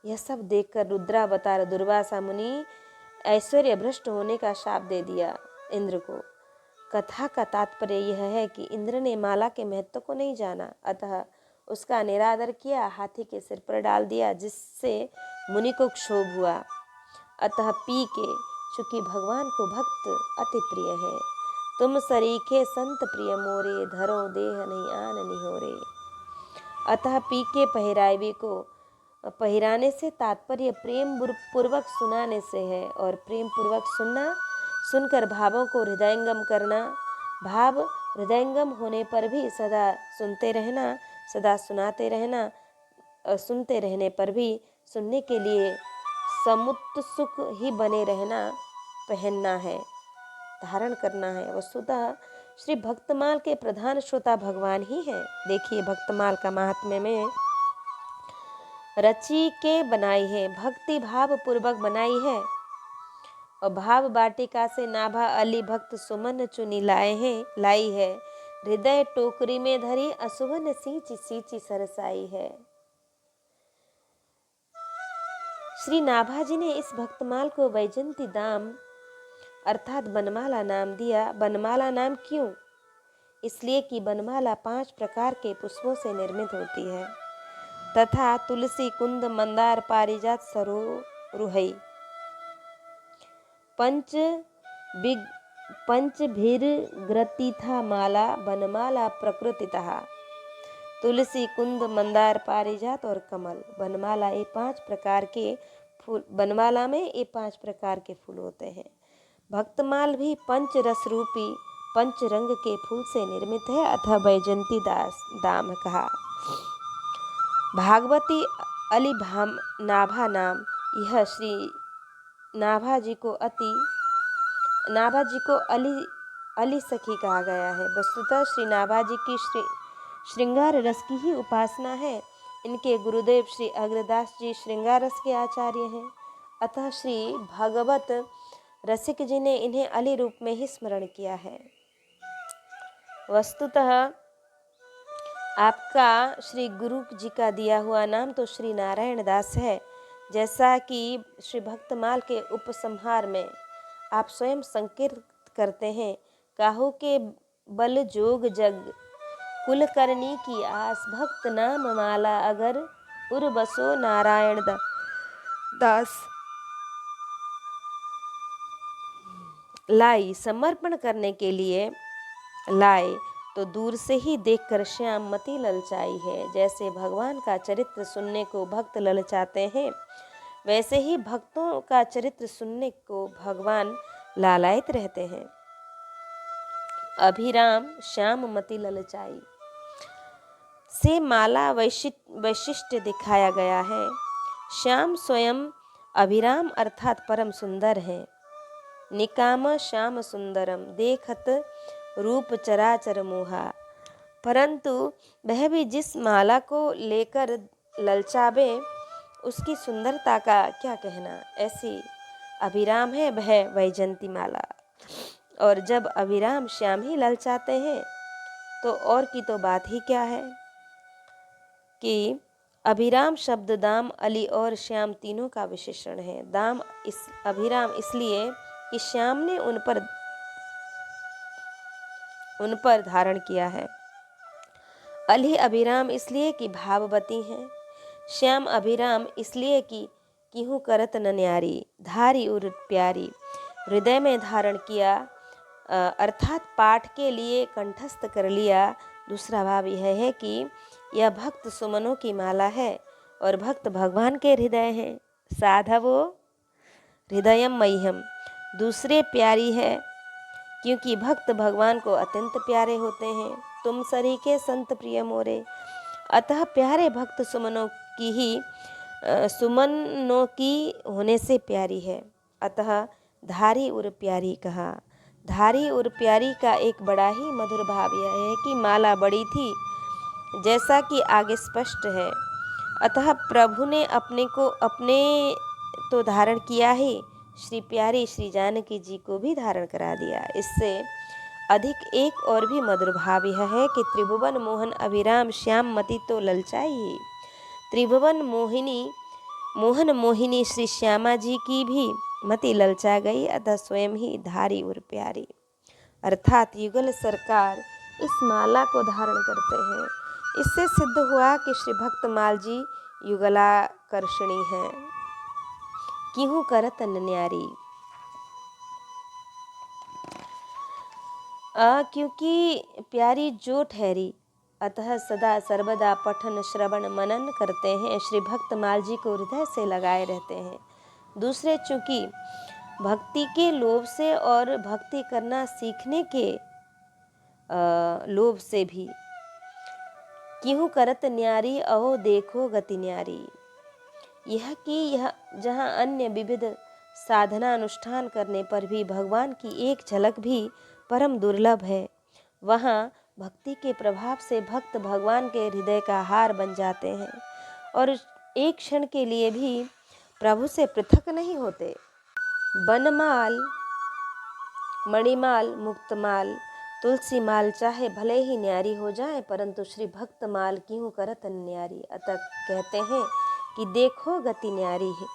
यह सब देखकर रुद्रावतार दुर्वासा मुनि ऐश्वर्य भ्रष्ट होने का शाप दे दिया इंद्र को। कथा का तात्पर्य यह है कि इंद्र ने माला के महत्व को नहीं जाना, अतः उसका निरादर किया, हाथी के सिर पर डाल दिया, जिससे मुनि को क्षोभ हुआ। अतः पी के, चूंकि भगवान को भक्त अति प्रिय है, तुम सरीखे संत प्रिय मोरे, धरो देह नहीं आन निहोरे। अतः पी के पहिरावे को पहिराने से तात्पर्य प्रेम पूर्वक सुनाने से है, और प्रेम पूर्वक सुनकर भावों को हृदयंगम करना। भाव हृदयंगम होने पर भी सदा सुनते रहना, सदा सुनाते रहना, सुनते रहने पर भी सुनने के लिए समुत्सुक ही बने रहना, पहनना है, धारण करना है। वस्तुतः श्री भक्तमाल के प्रधान श्रोता भगवान ही हैं। देखिए भक्तमाल का महात्म्य में रची के बनाई है, भक्ति भाव पूर्वक बनाई है। और भाव बाटिका से नाभा अली भक्त सुमन चुनी लाई है। हृदय टोकरी में धरी असुवन सींची सींची सरसाई है। श्री नाभाजी ने इस भक्तमाल को वैजंती दाम अर्थात बनमाला नाम दिया। बनमाला नाम क्यों? इसलिए कि बनमाला 5 प्रकार के पुष्पों से निर्मित होती है तथा तुलसी, कुंद, मंदार, पारिजात, सरोरुहई पंचभिर्ग्रथिता माला बनमाला प्रकृतितः। तुलसी, कुंद, मंदार, पारिजात और कमल बनमाला ये 5 प्रकार के फूल, बनमाला में ये 5 प्रकार के फूल होते हैं। भक्तमाल भी पंच रस रूपी पंच रंग के फूल से निर्मित है अथवा वैजंती दाम कहा। भागवती अली नाभा नाम, यह श्री नाभाजी को अली सखी कहा गया है। वस्तुतः श्री नाभाजी की श्रृंगार रस की ही उपासना है। इनके गुरुदेव श्री अग्रदास जी श्रृंगार रस के आचार्य हैं, अतः श्री भगवत रसिक जी ने इन्हें अली रूप में ही स्मरण किया है। वस्तुतः आपका श्री गुरु जी का दिया हुआ नाम तो श्री नारायण दास है, जैसा कि श्री भक्तमाल के उपसंहार में आप स्वयं संकीर्त करते हैं। काहू के बल जोग जग कुल करनी की आस, भक्त नाम माला अगर उर बसो नारायण दास। लाई समर्पण करने के लिए लाए तो दूर से ही देखकर श्याम मति ललचाई है। जैसे भगवान का चरित्र सुनने को भक्त ललचाते हैं, वैसे ही भक्तों का चरित्र सुनने को भगवान लालायित रहते हैं। अभिराम श्याम मति ललचाई से माला वैशिष्ट्य दिखाया गया है। श्याम स्वयं अभिराम अर्थात परम सुंदर है। निकाम श्याम सुंदरम देखत रूप चराचर मोहा। परंतु वह भी जिस माला को लेकर ललचावे उसकी सुंदरता का क्या कहना। ऐसी अभिराम है वह वैजंती माला। और जब अभिराम श्याम ही ललचाते हैं तो और की तो बात ही क्या है कि अभिराम शब्द दाम, अली और श्याम तीनों का विशेषण है। दाम अभिराम इसलिए कि श्याम ने उन पर धारण किया है। अली अभिराम इसलिए कि भाववती हैं। श्याम अभिराम इसलिए कि किहू करत न न्यारी, धारी उर प्यारी। हृदय में धारण किया अर्थात पाठ के लिए कंठस्थ कर लिया। दूसरा भाव यह है कि यह भक्त सुमनों की माला है और भक्त भगवान के हृदय हैं। साधवो हृदयम मह्यम दूसरे प्यारी है क्योंकि भक्त भगवान को अत्यंत प्यारे होते हैं। तुम सरी के संत प्रिय मोरे। अतः प्यारे भक्त सुमनों की होने से प्यारी है। अतः धारी उर प्यारी कहा। धारी उर प्यारी का एक बड़ा ही मधुर भाव यह है कि माला बड़ी थी, जैसा कि आगे स्पष्ट है। अतः प्रभु ने अपने तो धारण किया ही, श्री प्यारी श्री जानकी जी को भी धारण करा दिया। इससे अधिक एक और भी मधुर भाव यह है कि त्रिभुवन मोहन अभिराम श्याम मति तो ललचाई ही। त्रिभुवन मोहन मोहिनी श्री श्यामा जी की भी मति ललचा गई। अतः स्वयं ही धारी और प्यारी अर्थात युगल सरकार इस माला को धारण करते हैं। इससे सिद्ध हुआ कि श्री भक्तमाल जी युगलाकर्षणी हैं। किहू करत न न्यारी। क्योंकि प्यारी जो ठहरी, अतः सदा सर्वदा पठन श्रवण मनन करते हैं। श्री भक्तमाल जी को हृदय से लगाए रहते हैं। दूसरे चूंकि भक्ति के लोभ से और भक्ति करना सीखने के लोभ से भी किहू करत न्यारी अहो देखो गति न्यारी। यह जहाँ अन्य विविध साधना अनुष्ठान करने पर भी भगवान की एक झलक भी परम दुर्लभ है, वहाँ भक्ति के प्रभाव से भक्त भगवान के हृदय का हार बन जाते हैं और एक क्षण के लिए भी प्रभु से पृथक नहीं होते। बनमाल, मणिमाल, मुक्तमाल, तुलसी माल चाहे भले ही न्यारी हो जाए, परंतु श्री भक्त माल क्यों करत न्यारी। अतः कहते हैं कि देखो गति न्यारी है।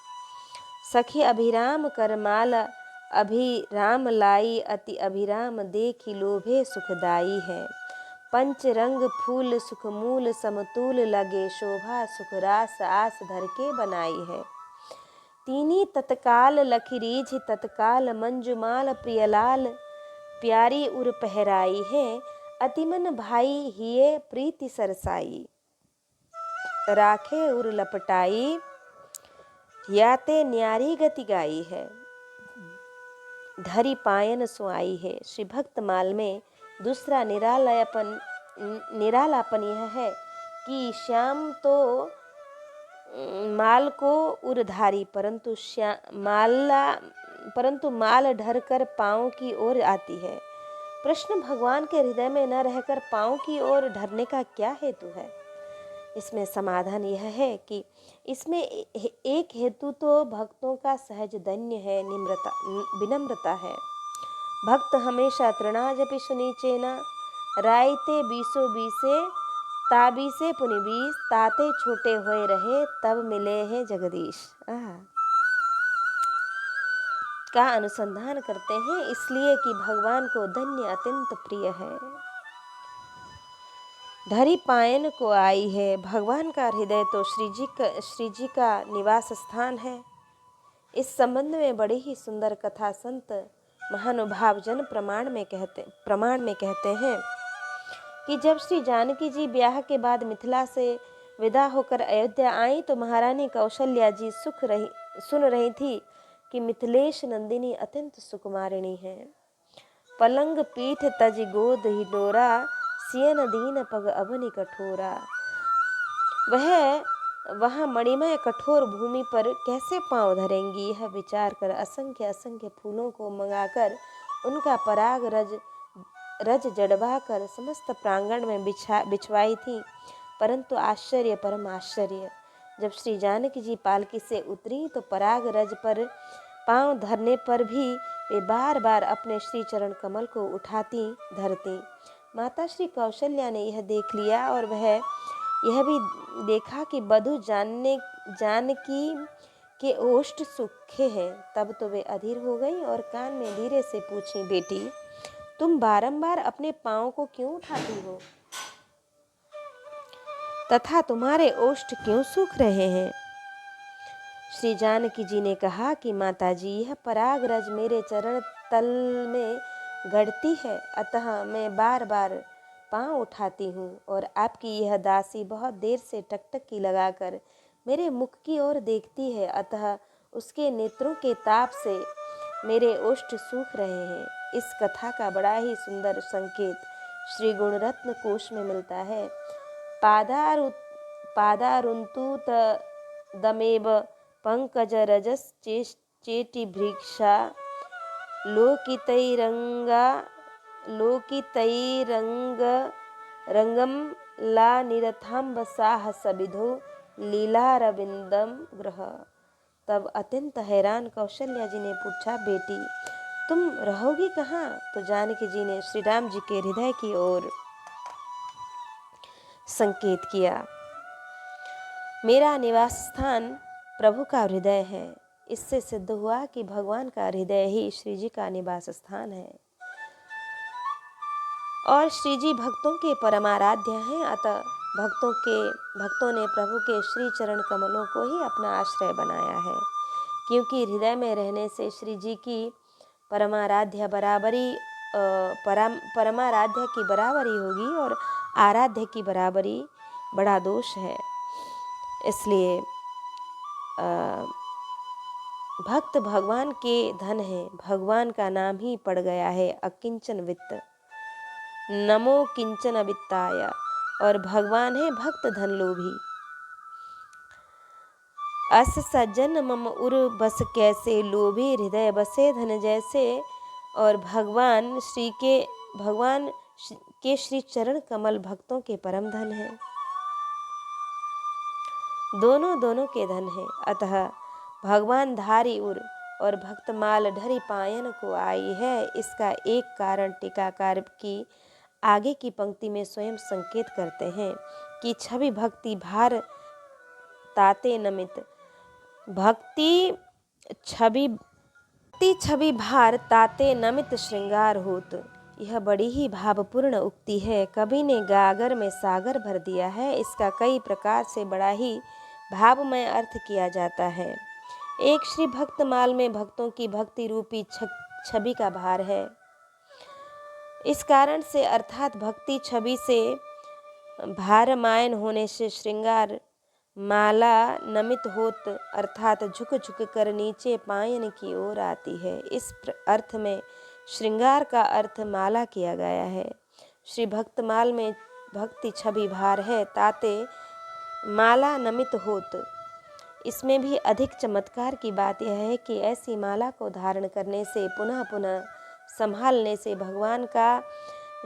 सखी अभिराम कर माल अभिराम लाई, अति अभिराम देखी लोभे सुखदाई है। पंच रंग फूल सुख मूल समतूल लगे, शोभा सुख रास आस धर के बनाई है। तीनी तत्काल लखीरीझ तत्काल मंजुमाल, प्रियलाल प्यारी उर पहराई है। अतिमन भाई हिये प्रीति सरसाई, राखे उर लपटाई, याते न्यारी गति गाई है। धरी पायन सुआई है। श्री भक्त माल में दूसरा निरालापन यह है कि श्याम तो माल को उरधारी, परंतु माल ढर कर पाँव की ओर आती है। प्रश्न भगवान के हृदय में न रहकर पाँव की ओर ढरने का क्या हेतु है। इसमें समाधान यह है कि इसमें एक हेतु तो भक्तों का सहज धन्य है, विनम्रता है। भक्त हमेशा तृणाजपि सुनीचेना, रायते बीसो बीसे ताबीसे पुनि बीस, ताते छोटे हुए रहे तब मिले हैं जगदीश का अनुसंधान करते हैं, इसलिए कि भगवान को धन्य अत्यंत प्रिय है। धरी पायन को आई है। भगवान का हृदय तो श्री जी का निवास स्थान है। इस संबंध में बड़ी ही सुंदर कथा संत महानुभाव जन प्रमाण में कहते हैं कि जब श्री जानकी जी ब्याह के बाद मिथिला से विदा होकर अयोध्या आई तो महारानी कौशल्या जी सुन रही थी कि मिथिलेश नंदिनी अत्यंत सुकुमारिणी है। पलंग पीठ तज गोद ही डोरा, सियन दीन पग अवनि कठोरा। वह वहाँ मणिमय कठोर भूमि पर कैसे पांव धरेंगी, यह विचार कर असंख्य असंख्य फूलों को मंगाकर उनका पराग रज जड़वा कर समस्त प्रांगण में बिछवाई थी। परंतु आश्चर्य परम आश्चर्य, जब श्री जानकी जी पालकी से उतरी तो पराग रज पर पांव धरने पर भी वे बार बार अपने श्री चरण कमल को उठाती धरती। माता श्री कौशल्या ने यह देख लिया और वह यह भी देखा कि बधू जानकी के ओष्ठ सूखे हैं। तब तो वे अधीर हो गई और कान में धीरे से पूछी, बेटी तुम बारंबार अपने पांव को क्यों उठाती हो तथा तुम्हारे ओष्ठ क्यों सूख रहे हैं। श्री जानकी जी ने कहा कि माताजी, यह पराग रज मेरे चरण तल में गढ़ती है, अतः मैं बार बार पांव उठाती हूँ और आपकी यह दासी बहुत देर से टकटकी लगाकर मेरे मुख की ओर देखती है, अतः उसके नेत्रों के ताप से मेरे ओष्ठ सूख रहे हैं। इस कथा का बड़ा ही सुंदर संकेत श्री गुणरत्न कोश में मिलता है। पादारुन्तु दमेव पंकज रजस चेटी भृक्षा, लोकितैरंगम ला निरथाम्ब साहस विधो लीलारविंदम ग्रह। तब अत्यंत हैरान कौशल्या जी ने पूछा, बेटी तुम रहोगी कहाँ। तो जानकी जी ने श्री राम जी के हृदय की ओर संकेत किया। मेरा निवास स्थान प्रभु का हृदय है। इससे सिद्ध हुआ कि भगवान का हृदय ही श्री जी का निवास स्थान है और श्री जी भक्तों के परमाराध्य हैं। अतः भक्तों ने प्रभु के श्री चरण कमलों को ही अपना आश्रय बनाया है, क्योंकि हृदय में रहने से श्री जी की परमाराध्य की बराबरी होगी और आराध्य की बराबरी बड़ा दोष है। इसलिए भक्त भगवान के धन है। भगवान का नाम ही पड़ गया है अकिंचन वित्त, नमो किंचन वित्ताय, और भगवान है भक्त धन लोभी। अस सज्जन मम उर बस कैसे, लोभी हृदय बसे धन जैसे। और भगवान के श्री चरण कमल भक्तों के परम धन है। दोनों दोनों के धन हैं। अतः भगवान धारी उर और भक्तमाल ढरी पायन को आई है। इसका एक कारण टीकाकार की आगे की पंक्ति में स्वयं संकेत करते हैं कि छवि भक्ति भार ताते नमित भक्ति छवि भार ताते नमित श्रृंगार होत। यह बड़ी ही भावपूर्ण उक्ति है। कवि ने गागर में सागर भर दिया है। इसका कई प्रकार से बड़ा ही भावमय अर्थ किया जाता है। एक श्री भक्तमाल में भक्तों की भक्ति रूपी छवि का भार है। इस कारण से अर्थात भक्ति छवि से भारमायन होने से श्रृंगार माला नमित होत अर्थात झुक झुक कर नीचे पायन की ओर आती है। इस अर्थ में श्रृंगार का अर्थ माला किया गया है। श्री भक्तमाल में भक्ति छवि भार है ताते माला नमित होत। इसमें भी अधिक चमत्कार की बात यह है कि ऐसी माला को धारण करने से पुनः पुनः संभालने से भगवान का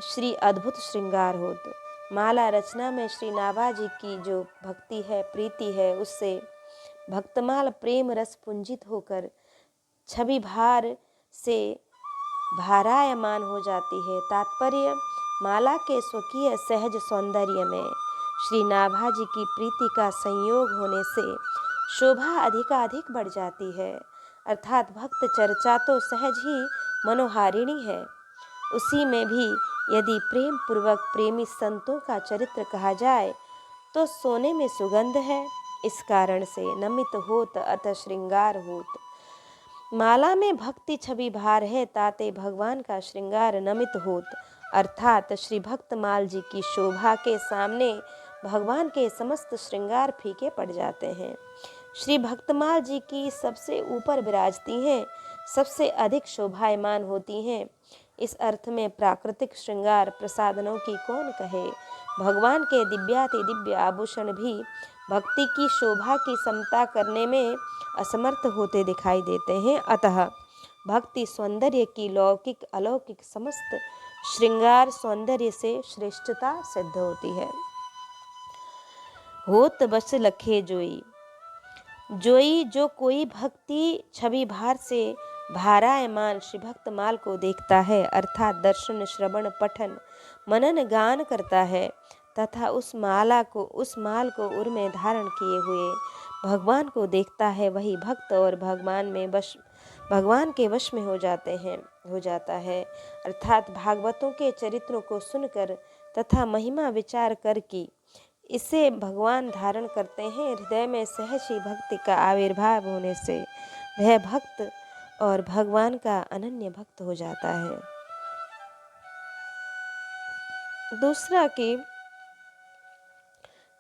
श्री अद्भुत श्रृंगार होत। माला रचना में श्री नाभाजी की जो भक्ति है, प्रीति है, उससे भक्तमाल प्रेम रस पुंजित होकर छवि भार से भारायमान हो जाती है। तात्पर्य माला के स्वकीय सहज सौंदर्य में श्री नाभाजी की प्रीति का संयोग होने से शोभा अधिकाधिक बढ़ जाती है। अर्थात भक्त चर्चा तो सहज ही मनोहारिणी है, उसी में भी यदि प्रेम पूर्वक प्रेमी संतों का चरित्र कहा जाए तो सोने में सुगंध है। इस कारण से नमित होत अतः श्रृंगार होत। माला में भक्ति छवि भार है ताते भगवान का श्रृंगार नमित होत अर्थात श्री भक्तमाल जी की शोभा के सामने भगवान के समस्त श्रृंगार फीके पड़ जाते हैं। श्री भक्तमाल जी की सबसे ऊपर विराजती हैं, सबसे अधिक शोभायमान होती हैं। इस अर्थ में प्राकृतिक श्रृंगार प्रसादनों की कौन कहे। भगवान के दिव्याति दिव्य आभूषण भी भक्ति की शोभा की समता करने में असमर्थ होते दिखाई देते हैं। अतः भक्ति सौंदर्य की लौकिक अलौकिक समस्त श्रृंगार सौंदर्य से श्रेष्ठता सिद्ध होती है। होत बस लखे जोई। जोई जो कोई भक्ति छवि भार से भारायमान श्री भक्तमाल को देखता है अर्थात दर्शन श्रवण पठन मनन गान करता है तथा उस माल को उर में धारण किए हुए भगवान को देखता है, वही भक्त और भगवान के वश में हो जाता है। अर्थात भागवतों के चरित्रों को सुनकर तथा महिमा विचार करके इसे भगवान धारण करते हैं। हृदय में सहज ही भक्ति का आविर्भाव होने से वह भक्त और भगवान का अनन्य भक्त हो जाता है। दूसरा कि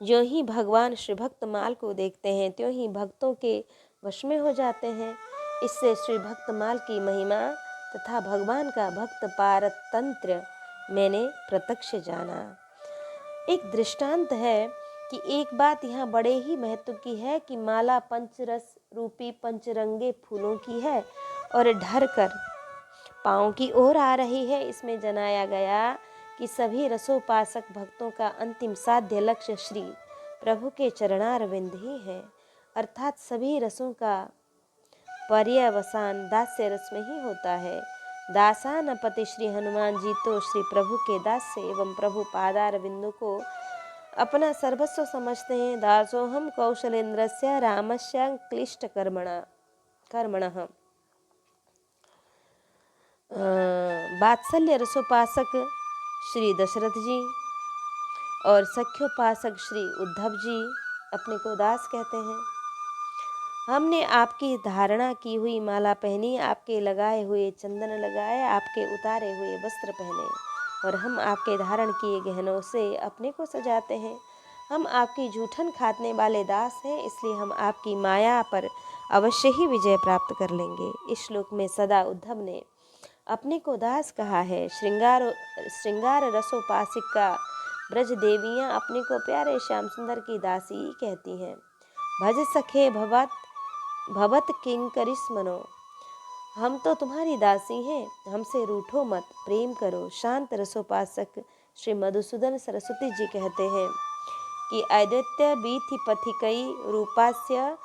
जो ही भगवान श्री भक्तमाल को देखते हैं त्यों ही भक्तों के वश में हो जाते हैं। इससे श्री भक्तमाल की महिमा तथा भगवान का भक्त पारतंत्र मैंने प्रत्यक्ष जाना। एक दृष्टांत है कि एक बात यहाँ बड़े ही महत्व की है कि माला पंचरस रूपी पंचरंगे फूलों की है और ढर कर पाँव की ओर आ रही है। इसमें जनाया गया कि सभी रसोपासक भक्तों का अंतिम साध्य लक्ष्य श्री प्रभु के चरणारविंद ही है। अर्थात सभी रसों का पर्यवसान दास्य रस में ही होता है। दासान पति श्री हनुमान जी तो श्री प्रभु के दास्य एवं प्रभु पादारविंदों को अपना सर्वस्व समझते हैं। दासोहम कौशलेन्द्रस्य रामस्य क्लिष्ट कर्मणः। वात्सल्य रसोपासक श्री दशरथ जी और सख्योपासक श्री उद्धव जी अपने को दास कहते हैं। हमने आपकी धारणा की हुई माला पहनी, आपके लगाए हुए चंदन लगाए, आपके उतारे हुए वस्त्र पहने और हम आपके धारण किए गहनों से अपने को सजाते हैं। हम आपकी जूठन खाने वाले दास हैं, इसलिए हम आपकी माया पर अवश्य ही विजय प्राप्त कर लेंगे। इस श्लोक में सदा उद्धव ने अपने को दास कहा है। श्रृंगार रसोपासिका ब्रज देवियाँ अपने को प्यारे श्याम सुंदर की दासी कहती हैं। भज सखे भवत किंकरिस मनो। हम तो तुम्हारी दासी हैं, हमसे रूठो मत, प्रेम करो। शांत रसोपासक श्री मधुसूदन सरस्वती जी कहते हैं कि अद्वैत बीथि पथिकई रूपास्य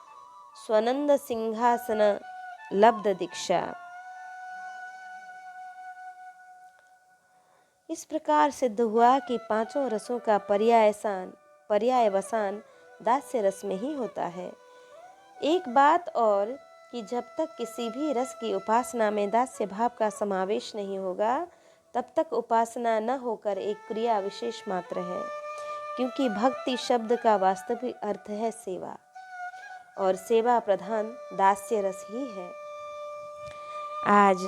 स्वनंद सिंहासन लब्ध दीक्षा। इस प्रकार सिद्ध हुआ कि पांचों रसों का पर्यायवसान दास्य रस में ही होता है। एक बात और कि जब तक किसी भी रस की उपासना में दास्य भाव का समावेश नहीं होगा तब तक उपासना न होकर एक क्रिया विशेष मात्र है, क्योंकि भक्ति शब्द का वास्तविक अर्थ है सेवा, और सेवा प्रधान दास्य रस ही है। आज